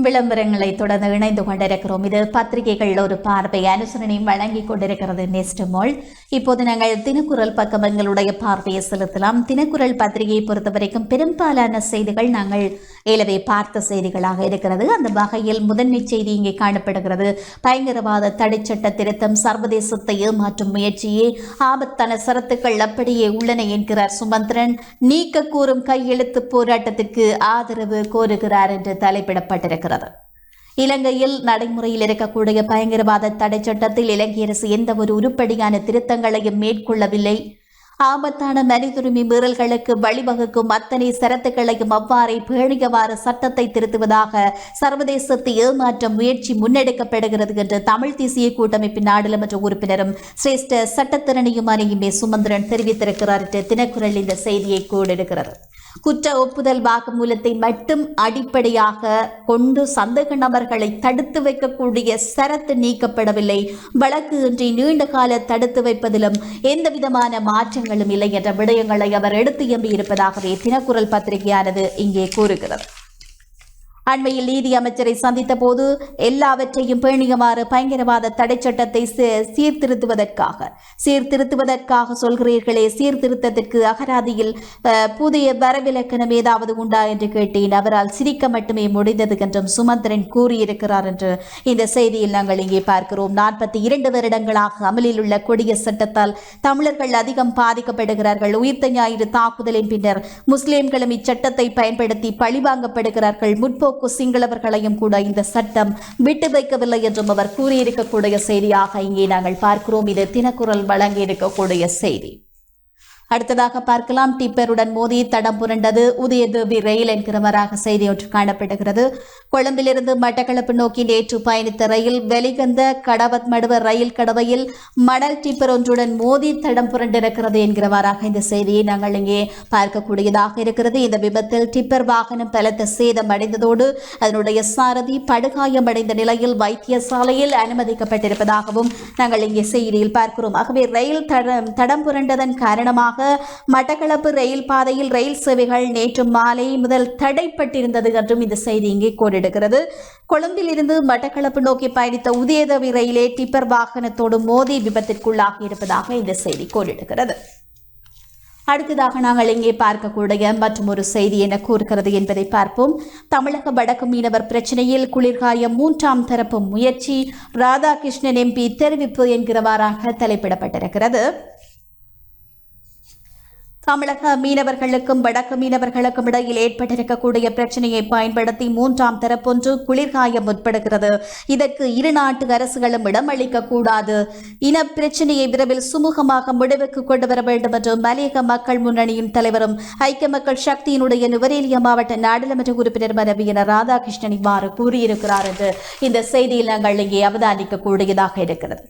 விளம்பரங்களை தொடர்ந்து இணைந்து கொண்டிருக்கிறோம். இது பத்திரிகைகள் ஒரு பார்வை அனுசரணை வழங்கிக் கொண்டிருக்கிறது நெஸ்ட் மால். இப்போது நாங்கள் தினக்குரல் பக்கம் எங்களுடைய பார்வையை செலுத்தலாம். தினக்குரல் பத்திரிகையை பொறுத்தவரைக்கும் பெரும்பாலான செய்திகள் நாங்கள் ஏலவே பார்த்த செய்திகளாக இருக்கிறது. அந்த வகையில் முதன்மை செய்தி இங்கே காணப்படுகிறது. பயங்கரவாத தடைச்சட்ட திருத்தம் சர்வதேசத்தை ஏமாற்றும் முயற்சியே, ஆபத்தான சரத்துக்கள் அப்படியே உள்ளன என்கிறார் சுமந்திரன். நீக்க கூறும் கையெழுத்து போராட்டத்திற்கு ஆதரவு கோருகிறார் என்று தலைப்பிடப்பட்டிருக்கிறது. இலங்கையில் நடைமுறையில் இருக்கக்கூடிய பயங்கரவாத தடை சட்டத்தில் இலங்கை அரசு எந்த ஒரு உருப்படியான திருத்தங்களையும் மேற்கொள்ளவில்லை. ஆபத்தான மனிதுரிமை மீறல்களுக்கு வழிவகுக்கும் அத்தனை சரத்துக்களையும் அவ்வாறே பேணியவாறு சட்டத்தை திருத்துவதாக சர்வதேசத்தை ஏமாற்ற முயற்சி முன்னெடுக்கப்படுகிறது என்று தமிழ் தேசிய கூட்டமைப்பின் நாடாளுமன்ற உறுப்பினரும் சிரேஷ்ட சட்டத்திறனியுமான சுமந்திரன் தெரிவித்திருக்கிறார் என்று தினக்குரல் இந்த செய்தியை கோடிடுகிறது. குற்ற ஒப்புதல் வாக்குமூலத்தை மட்டும் அடிப்படையாக கொண்டு சந்தேக நபர்களை தடுத்து வைக்கக்கூடிய சரத்து நீக்கப்படவில்லை. வழக்கு இன்றி நீண்ட கால தடுத்து வைப்பதிலும் எந்தவிதமான மாற்றங்களும் இல்லை என்ற விடயங்களை அவர் எடுத்து எம்பியிருப்பதாகவே தினக்குரல் பத்திரிகையானது இங்கே கூறுகிறது. அண்மையில் நீதி அமைச்சரை சந்தித்த போது எல்லாவற்றையும் பேணியமாறு பயங்கரவாத தடை சட்டத்தை சீர்திருத்துவதற்காக சொல்கிறீர்களே, சீர்திருத்தத்திற்கு அகராதியில் புதிய வரவிலக்கணம் ஏதாவது உண்டா என்று கேட்டேன். அவரால் சிரிக்க மட்டுமே முடிந்தது என்றும் சுமந்திரன் கூறியிருக்கிறார் என்று இந்த செய்தியில் நாங்கள் இங்கே பார்க்கிறோம். 42 வருடங்களாக அமலில் உள்ள கொடிய சட்டத்தால் தமிழர்கள் அதிகம் பாதிக்கப்படுகிறார்கள். உயிர்த்த ஞாயிறு தாக்குதலின் பின்னர் முஸ்லிம்களும் இச்சட்டத்தை பயன்படுத்தி பழிவாங்கப்படுகிறார்கள். முற்போக்கு சிங்களவர்களையும் கூட இந்த சட்டம் விட்டு வைக்கவில்லை என்றும் அவர் கூறியிருக்கக்கூடிய செய்தியாக இங்கே நாங்கள் பார்க்கிறோம். இது தினக்குரல் வழங்கி இருக்கக்கூடிய செய்தி. அடுத்ததாக பார்க்கலாம். டிப்பருடன் மோதி தடம் புரண்டது உதயதேவி ரயில் என்கிறவராக செய்தி ஒன்று காணப்படுகிறது. கொழும்பிலிருந்து மட்டக்களப்பு நோக்கி நேற்று பயணித்த ரயில் வெலிகந்த கடவத் மடுவ ரயில் கடவையில் மணல் டிப்பர் ஒன்றுடன் மோதி தடம் புரண்டிருக்கிறது என்கிறவராக இந்த செய்தியை நாங்கள் இங்கே பார்க்கக்கூடியதாக இருக்கிறது. இந்த விபத்தில் டிப்பர் வாகனம் பலத்த சேதம் அடைந்ததோடு அதனுடைய சாரதி படுகாயமடைந்த நிலையில் வைத்தியசாலையில் அனுமதிக்கப்பட்டிருப்பதாகவும் நாங்கள் இங்கே செய்தியில் பார்க்கிறோம். ஆகவே ரயில் தடம் புரண்டதன் காரணமாக மட்டக்களப்பு ரயில் பாதையில் ரயில் சேவைகள் நேற்று மாலை முதல் தடைப்பட்டிருந்தது என்றும் இந்த செய்தி இங்கே கோடிடுகிறது. கொழும்பில் இருந்து மட்டக்களப்பு நோக்கி பயணித்த உதயதேவி ரயிலே டிப்பர் வாகனத்தோடு மோதி விபத்திற்குள்ளாகி இருப்பதாக இந்த செய்தி கோடிடுகிறது. அடுத்ததாக நாங்கள் இங்கே பார்க்கக்கூடிய மற்றும் ஒரு செய்தி என கூறுகிறது என்பதை பார்ப்போம். தமிழக வடக்கு மீனவர் பிரச்சனையில் குளிர்காய 3ஆம் தரப்பு முயற்சி, ராதாகிருஷ்ணன் எம்பி தெரிவிப்பு என்கிறவாறாக தலைப்பிடப்பட்டிருக்கிறது. தமிழக மீனவர்களுக்கும் வடக்கு மீனவர்களுக்கும் இடையில் ஏற்பட்டிருக்கக்கூடிய பிரச்சனையை பயன்படுத்தி 3ஆம் தரப்பொன்று குளிர்காய முற்படுகிறது. இதற்கு இரு நாட்டு அரசுகளும் இடமளிக்கக்கூடாது. இன பிரச்சனையை விரைவில் சுமூகமாக முடிவுக்கு கொண்டு வர வேண்டும் என்று மலையக மக்கள் முன்னணியின் தலைவரும் ஐக்கிய மக்கள் சக்தியினுடைய நுவரேலியா மாவட்ட நாடாளுமன்ற உறுப்பினர் மரபியினர் ராதாகிருஷ்ணன் இவ்வாறு கூறியிருக்கிறார் என்று இந்த செய்தியில் நாங்கள் இங்கே அவதானிக்கக்கூடியதாக இருக்கிறது.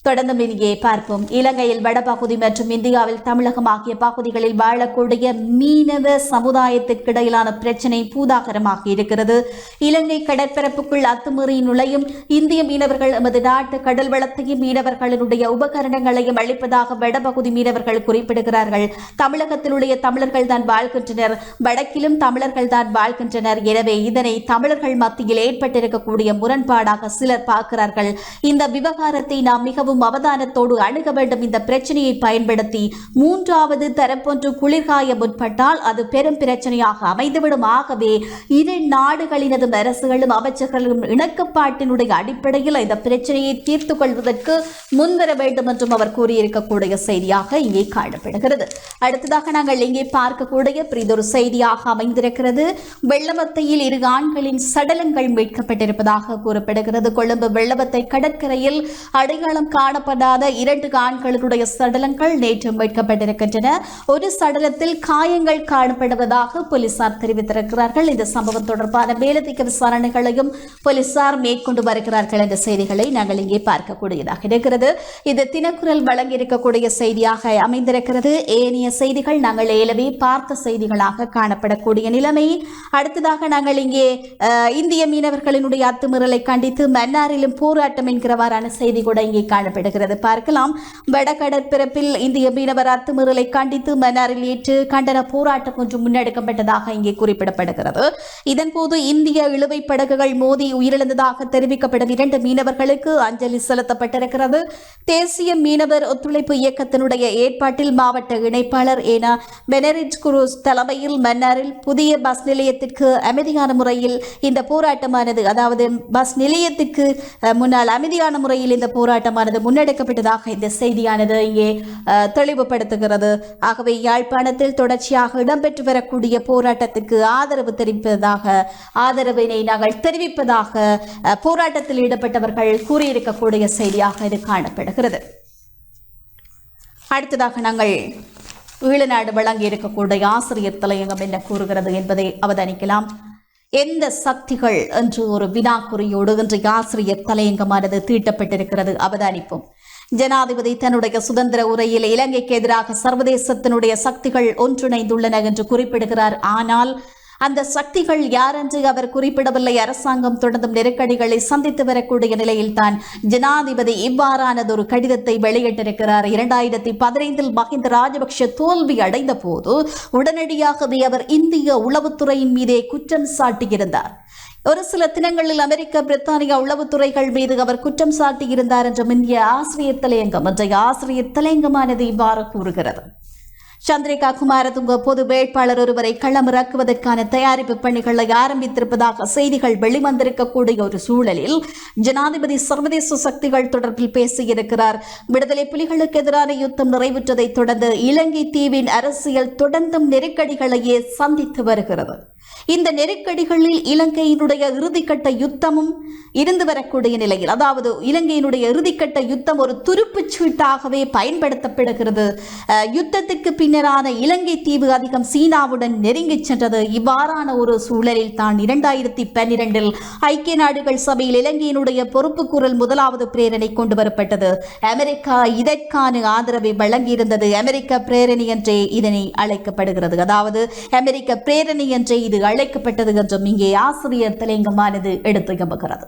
தொடர்ந்து இங்கே பார்ப்போம். இலங்கையில் வடபகுதி மற்றும் இந்தியாவில் தமிழகம் ஆகிய பகுதிகளில் வாழக்கூடிய மீனவ சமுதாயத்திற்கிடையிலான பிரச்சினை பூதாகரமாக இருக்கிறது. இலங்கை கடற்பரப்புக்குள் அத்துமீறி நுழையும் இந்திய மீனவர்கள் எமது நாட்டு கடல் வளத்தையும் மீனவர்களுடைய உபகரணங்களையும் அளிப்பதாக வடபகுதி மீனவர்கள் குறிப்பிடுகிறார்கள். தமிழகத்திலுடைய தமிழர்கள் தான் வாழ்கின்றனர், வடக்கிலும் தமிழர்கள் தான் வாழ்கின்றனர். எனவே இதனை தமிழர்கள் மத்தியில் ஏற்பட்டிருக்கக்கூடிய முரண்பாடாக சிலர் பார்க்கிறார்கள். இந்த விவகாரத்தை நாம் மிகவும் அவதானத்தோடு அணுக வேண்டும். இந்த பிரச்சனையை பயன்படுத்தி 3வது தரப்பொன்று குளிர்காய முற்பட்டால் அது பெரும் பிரச்சனையாக அமைந்துவிடும். ஆகவே இரு நாடுகளினது அரசுகளும் அமைச்சர்களும் இணக்கப்பாட்டினுடைய அடிப்படையில் இந்த பிரச்சனையை தீர்த்துக் கொள்வதற்கு முன்வர வேண்டும் என்றும் அவர் கூறியிருக்கக்கூடிய செய்தியாக இங்கே காணப்படுகிறது. அடுத்ததாக நாங்கள் இங்கே பார்க்கக்கூடிய பிரிதொரு செய்தியாக அமைந்திருக்கிறது. வெள்ளவத்தையில் 2 ஆண்களின் சடலங்கள் மீட்கப்பட்டிருப்பதாக கூறப்படுகிறது. கொழும்பு வெள்ளவத்தை கடற்கரையில் அடையாளம் காணப்படாத 2 ஆண்களுடைய சடலங்கள் நேற்று மீட்கப்பட்டிருக்கின்றன. ஒரு சடலத்தில் காயங்கள் காணப்படுவதாக போலீசார் தெரிவித்திருக்கிறார்கள். இந்த சம்பவம் தொடர்பான மேலதிக விசாரணைகளையும் போலீசார் மேற்கொண்டு வருகிறார்கள் என்ற செய்திகளை நாங்கள் இங்கே பார்க்கக்கூடியதாக இருக்கிறது. இது தினக்குரல் வழங்கியிருக்கக்கூடிய செய்தியாக அமைந்திருக்கிறது. ஏனைய செய்திகள் நாங்கள் ஏலவே பார்த்த செய்திகளாக காணப்படக்கூடிய நிலைமை. அடுத்ததாக நாங்கள் இங்கே இந்திய மீனவர்களினுடைய அத்துமீறலை கண்டித்து மன்னாரிலும் போராட்டம் என்கிறவாறான செய்தி கூட இங்கே காணப்படுகிறது. பார்க்கலாம். வடகடற்பரப்பில் இந்திய மீனவர் அத்துமீறலை கண்டித்து மன்னாரில் நேற்று கண்டன போராட்டம் ஒன்று முன்னெடுக்கப்பட்டதாக இங்கே குறிப்பிடப்படுகிறது. இதன்போது இந்திய இழுவை படகுகள் மோதி உயிரிழந்ததாக தெரிவிக்கப்படும் 2 மீனவர்களுக்கு அஞ்சலி செலுத்தப்பட்டிருக்கிறது. தேசிய மீனவர் ஒத்துழைப்பு இயக்கத்தினுடைய ஏற்பாட்டில் மாவட்ட இணைப்பாளர் ஏனா பெனரிட் குரூஸ் தலைமையில் மன்னாரில் புதிய பஸ் நிலையத்திற்கு அமைதியான முறையில் இந்த போராட்டமானது, அதாவது பஸ் நிலையத்திற்கு முன்னால் அமைதியான முறையில் இந்த போராட்டமானது முன்னெடுக்கப்பட்டதாக இந்த செய்தியானது இங்கே தெளிவுபடுத்துகிறது. ஆகவே யாழ்ப்பாணத்தில் தொடர்ச்சியாக இடம்பெற்று வரக்கூடிய போராட்டத்துக்கு ஆதரவு தெரிவிப்பதாக, ஆதரவினை நாங்கள் தெரிவிப்பதாக போராட்டத்தில் ஈடுபட்டவர்கள் கூறியிருக்கக்கூடிய செய்தியாக இது காணப்படுகிறது. அடுத்ததாக நாங்கள் ஈழநாடு வழங்கி இருக்கக்கூடிய ஆசிரியர் தலையங்கம் என்ன கூறுகிறது என்பதை அவதானிக்கலாம். எந்த சக்திகள் என்று ஒரு வினாக்குறியோடு இன்றைய ஆசிரியர் தலையங்கமானது தீட்டப்பட்டிருக்கிறது. அவதானிப்போம். ஜனாதிபதி தன்னுடைய சுதந்திர உரையில் இலங்கைக்கு எதிராக சர்வதேசத்தினுடைய சக்திகள் ஒன்றிணைந்துள்ளன என்று குறிப்பிடுகிறார். ஆனால் அந்த சக்திகள் யாரென்று அவர் குறிப்பிடவில்லை. அரசாங்கம் தொடர்ந்தும் நெருக்கடிகளை சந்தித்து வரக்கூடிய நிலையில்தான் ஜனாதிபதி இவ்வாறானதொரு கடிதத்தை வெளியிட்டிருக்கிறார். 2015 மஹிந்த ராஜபக்ஷ தோல்வி அடைந்த போது உடனடியாகவே அவர் இந்திய உளவுத்துறையின் மீதே குற்றம் சாட்டியிருந்தார். ஒரு சில தினங்களில் அமெரிக்க, பிரித்தானியா உளவுத்துறைகள் மீது அவர் குற்றம் சாட்டியிருந்தார் என்றும் இந்திய ஆசிரியர் தலையங்கம், இன்றைய ஆசிரியர் தலையங்கமானது இவ்வாறு கூறுகிறது. சந்திரிகா குமாரதுங்க பொது வேட்பாளர் ஒருவரை களமிறக்குவதற்கான தயாரிப்பு பணிகளை ஆரம்பித்திருப்பதாக செய்திகள் வெளிவந்திருக்கக்கூடிய ஒரு சூழலில் ஜனாதிபதி சர்வதேச சக்திகள் தொடர்பில் பேசியிருக்கிறார். விடுதலை புலிகளுக்கு எதிரான யுத்தம் நிறைவுற்றதை தொடர்ந்து இலங்கை தீவின் அரசியல் தொடர்ந்தும் நெருக்கடிகளையே சந்தித்து வருகிறது. இந்த நெருக்கடிகளில் இலங்கையினுடைய இறுதிக்கட்ட யுத்தமும் இருந்து வரக்கூடிய நிலையில், அதாவது இலங்கையினுடைய இறுதிக்கட்ட யுத்தம் ஒரு துருப்புச் சீட்டாகவே பயன்படுத்தப்படுகிறது. யுத்தத்திற்கு பின்னரான இலங்கை தீவு அதிகம் சீனாவுடன் நெருங்கி சென்றது. இவ்வாறான ஒரு சூழலில் தான் 2012 ஐக்கிய நாடுகள் சபையில் இலங்கையினுடைய பொறுப்பு குரல் முதலாவது பிரேரணை கொண்டு வரப்பட்டது. அமெரிக்கா இதற்கான ஆதரவை வழங்கியிருந்தது. அமெரிக்க பிரேரணை என்றே இதனை அழைக்கப்படுகிறது. அதாவது அமெரிக்க பிரேரணை என்றே இது அழைக்கப்பட்டது என்றும் இங்கே ஆசிரியர் தலையங்கமானது எடுத்து எம்புகிறது.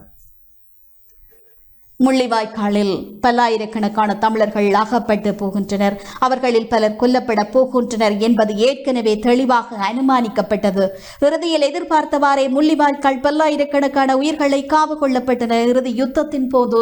முள்ளிவாய்க்காலில் பல்லாயிரக்கணக்கான தமிழர்கள் அகப்பட்டு போகின்றனர். அவர்களில் பலர் கொல்லப்பட போகின்றனர் என்பது ஏற்கனவே தெளிவாக அனுமானிக்கப்பட்டது. இறுதியில் எதிர்பார்த்தவாறே முள்ளிவாய்க்கால் பல்லாயிரக்கணக்கான உயிர்களை காவு கொள்ளப்பட்டன. இறுதி யுத்தத்தின் போது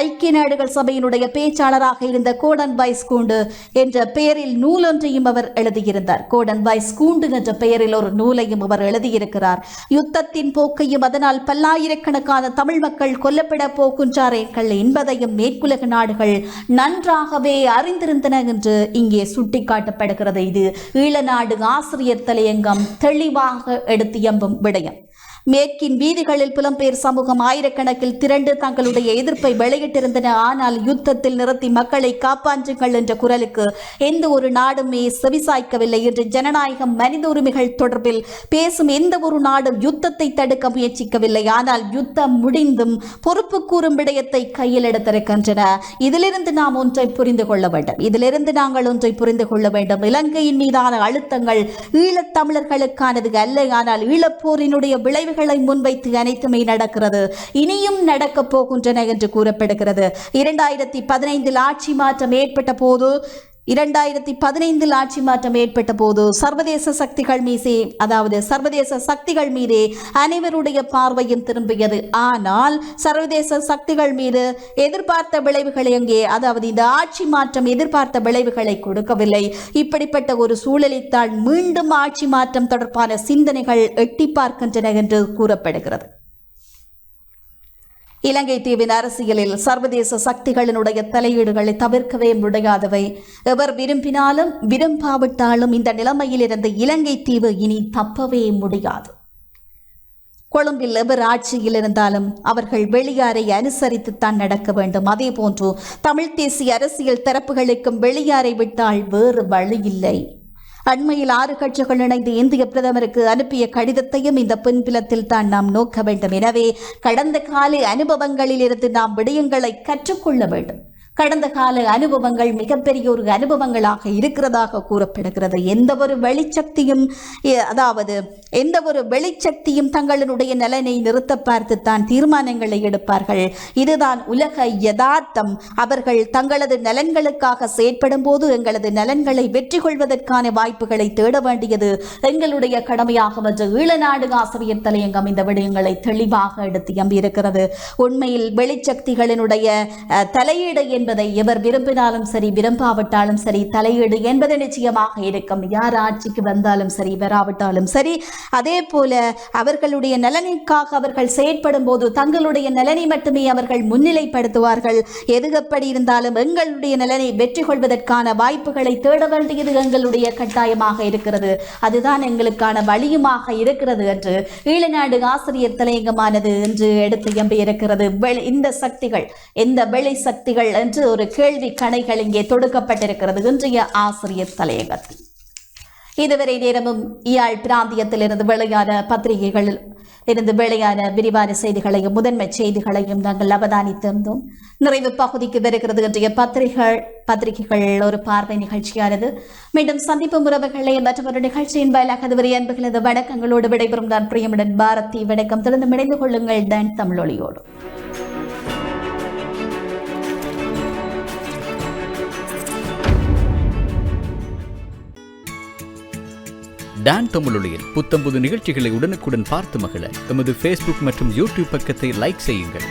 ஐக்கிய நாடுகள் சபையினுடைய பேச்சாளராக இருந்த கோடன் வைஸ்கூண்டு என்ற பெயரில் நூலொன்றையும் அவர் எழுதியிருந்தார். கோடன் வைஸ்கூண்டு என்ற பெயரில் ஒரு நூலையும் அவர் எழுதியிருக்கிறார். யுத்தத்தின் போக்கையும் அதனால் பல்லாயிரக்கணக்கான தமிழ் மக்கள் கொல்லப்பட போகின்றாரே என்பதையும் மேற்குலக நாடுகள் நன்றாகவே அறிந்திருந்தன என்று இங்கே சுட்டிக்காட்டப்படுகிறது. இது ஈழநாடு ஆசிரியர் தலையங்கம் தெளிவாக எடுத்து எம்பும் விடயம். மேற்கின் வீதிகளில் புலம்பெயர் சமூகம் ஆயிரக்கணக்கில் திரண்டு தங்களுடைய எதிர்ப்பை வெளியிட்டிருந்தன. ஆனால் யுத்தத்தில் நிறுத்தி மக்களை காப்பாற்றுங்கள் என்ற குரலுக்கு எந்த ஒரு நாடுமே செவிசாய்க்கவில்லை. என்று ஜனநாயகம் மனித உரிமைகள் தொடர்பில் பேசும் எந்த ஒரு நாடும் யுத்தத்தை தடுக்க முயற்சிக்கவில்லை. ஆனால் யுத்தம் முடிந்தும் பொறுப்பு கூறும் விடயத்தை கையில் எடுத்திருக்கின்றன. இதிலிருந்து நாம் ஒன்றை புரிந்து கொள்ள வேண்டும். இலங்கையின் மீதான அழுத்தங்கள் ஈழத் தமிழர்களுக்கானது அல்ல. ஆனால் ஈழப்போரினுடைய விளைவு முன்வைத்து அனைத்துமே நடக்கிறது, இனியும் நடக்கப் போகின்றன என்று கூறப்படுகிறது. 2015 ஆட்சி மாற்றம் ஏற்பட்ட போது சர்வதேச சக்திகள் மீதே அனைவருடைய பார்வையும் திரும்பியது. ஆனால் சர்வதேச சக்திகள் மீது எதிர்பார்த்த விளைவுகளை இந்த ஆட்சி மாற்றம் எதிர்பார்த்த விளைவுகளை கொடுக்கவில்லை. இப்படிப்பட்ட ஒரு சூழலில் தான் மீண்டும் ஆட்சி மாற்றம் தொடர்பான சிந்தனைகள் எட்டி பார்க்கின்றன என்று கூறப்படுகிறது. இலங்கை தீவின் அரசியலில் சர்வதேச சக்திகளினுடைய தலையீடுகளை தவிர்க்கவே முடியாதவை. எவர் விரும்பினாலும் விரும்பாவிட்டாலும் இந்த நிலைமையிலிருந்து இலங்கை தீவு இனி தப்பவே முடியாது. கொழும்பில் எவர் ஆட்சியில் இருந்தாலும் அவர்கள் வெளியாரை அனுசரித்துத்தான் நடக்க வேண்டும். அதே போன்று தமிழ் தேசிய அரசியல் தரப்புகளுக்கும் வெளியாரை விட்டால் வேறு வழி இல்லை. அண்மையில் 6 கட்சிகள் இணைந்து இந்திய பிரதமருக்கு அனுப்பிய கடிதத்தையும் இந்த பின்புலத்தில் தான் நாம் நோக்க வேண்டும். எனவே கடந்த கால அனுபவங்களிலிருந்து நாம் விடயங்களை கற்றுக்கொள்ள வேண்டும். கடந்த கால அனுபவங்கள் மிகப்பெரிய ஒரு அனுபவங்களாக இருக்கிறதாக கூறப்படுகிறது. எந்த ஒரு வெளிச்சக்தியும் தங்களுடைய நலனை நிறுத்த பார்த்துத்தான் தீர்மானங்களை எடுப்பார்கள். இதுதான் உலக யதார்த்தம். அவர்கள் தங்களது நலன்களுக்காக செயற்படும் போது எங்களது நலன்களை வெற்றி கொள்வதற்கான வாய்ப்புகளை தேட வேண்டியது எங்களுடைய கடமையாகும் என்று ஈழநாடு ஆசிரியர் தலையங்கம் இந்த விடயங்களை தெளிவாக எடுத்து எம்பியிருக்கிறது. உண்மையில் வெளிச்சக்திகளினுடைய தலையீடு என்பதை எவர் விரும்பினாலும் சரி விரும்பாவிட்டாலும் சரி தலையீடு என்பது நிச்சயமாக இருக்கும். யார் ஆட்சிக்கு வந்தாலும் சரி வராவிட்டாலும் சரி. அதே போல அவர்களுடைய நலனுக்காக அவர்கள் செயற்படும் போது தங்களுடைய நலனை மட்டுமே அவர்கள் முன்னிலைப்படுத்துவார்கள். எது எப்படி இருந்தாலும் எங்களுடைய நலனை வெற்றி கொள்வதற்கான வாய்ப்புகளை தேட வேண்டியது எங்களுடைய கட்டாயமாக இருக்கிறது. அதுதான் எங்களுக்கான வழியுமாக இருக்கிறது என்று ஈழநாடு ஆசிரியர் தலையங்கமானது என்று எடுத்து எம்பியிருக்கிறது. இந்த சக்திகள் எந்த வெளி சக்திகள் என்று ஒரு கேள்வி கணைகள் இங்கே தொடுக்கப்பட்டிருக்கிறது இன்றைய ஆசிரியர் தலையங்கத்தில். இதுவரை நேரமும் யாழ் பிராந்தியத்திலிருந்து வெளியான பத்திரிகைகளில் இருந்து வெளியான விரிவான செய்திகளையும் முதன்மை செய்திகளையும் நாங்கள் அவதானித்திருந்தோம். நிறைவு பகுதிக்கு வருகிறது இன்றைய பத்திரிகைகள் ஒரு பார்வை நிகழ்ச்சியானது. மீண்டும் சந்திப்பு உறவுகளை மற்றொரு நிகழ்ச்சியின் வாயிலாக அதுவரை அன்புகளது வணக்கங்களோடு விடைபெறும் நான் பிரியமுடன் பாரதி. வணக்கம். தொடர்ந்து இணைந்து கொள்ளுங்கள் டான் தமிழொலியோடு. டான் தமிழொலியில் புத்தம்புது நிகழ்ச்சிகளை உடனுக்குடன் பார்த்து மகிழ எமது Facebook மற்றும் YouTube பக்கத்தை லைக் செய்யுங்கள்.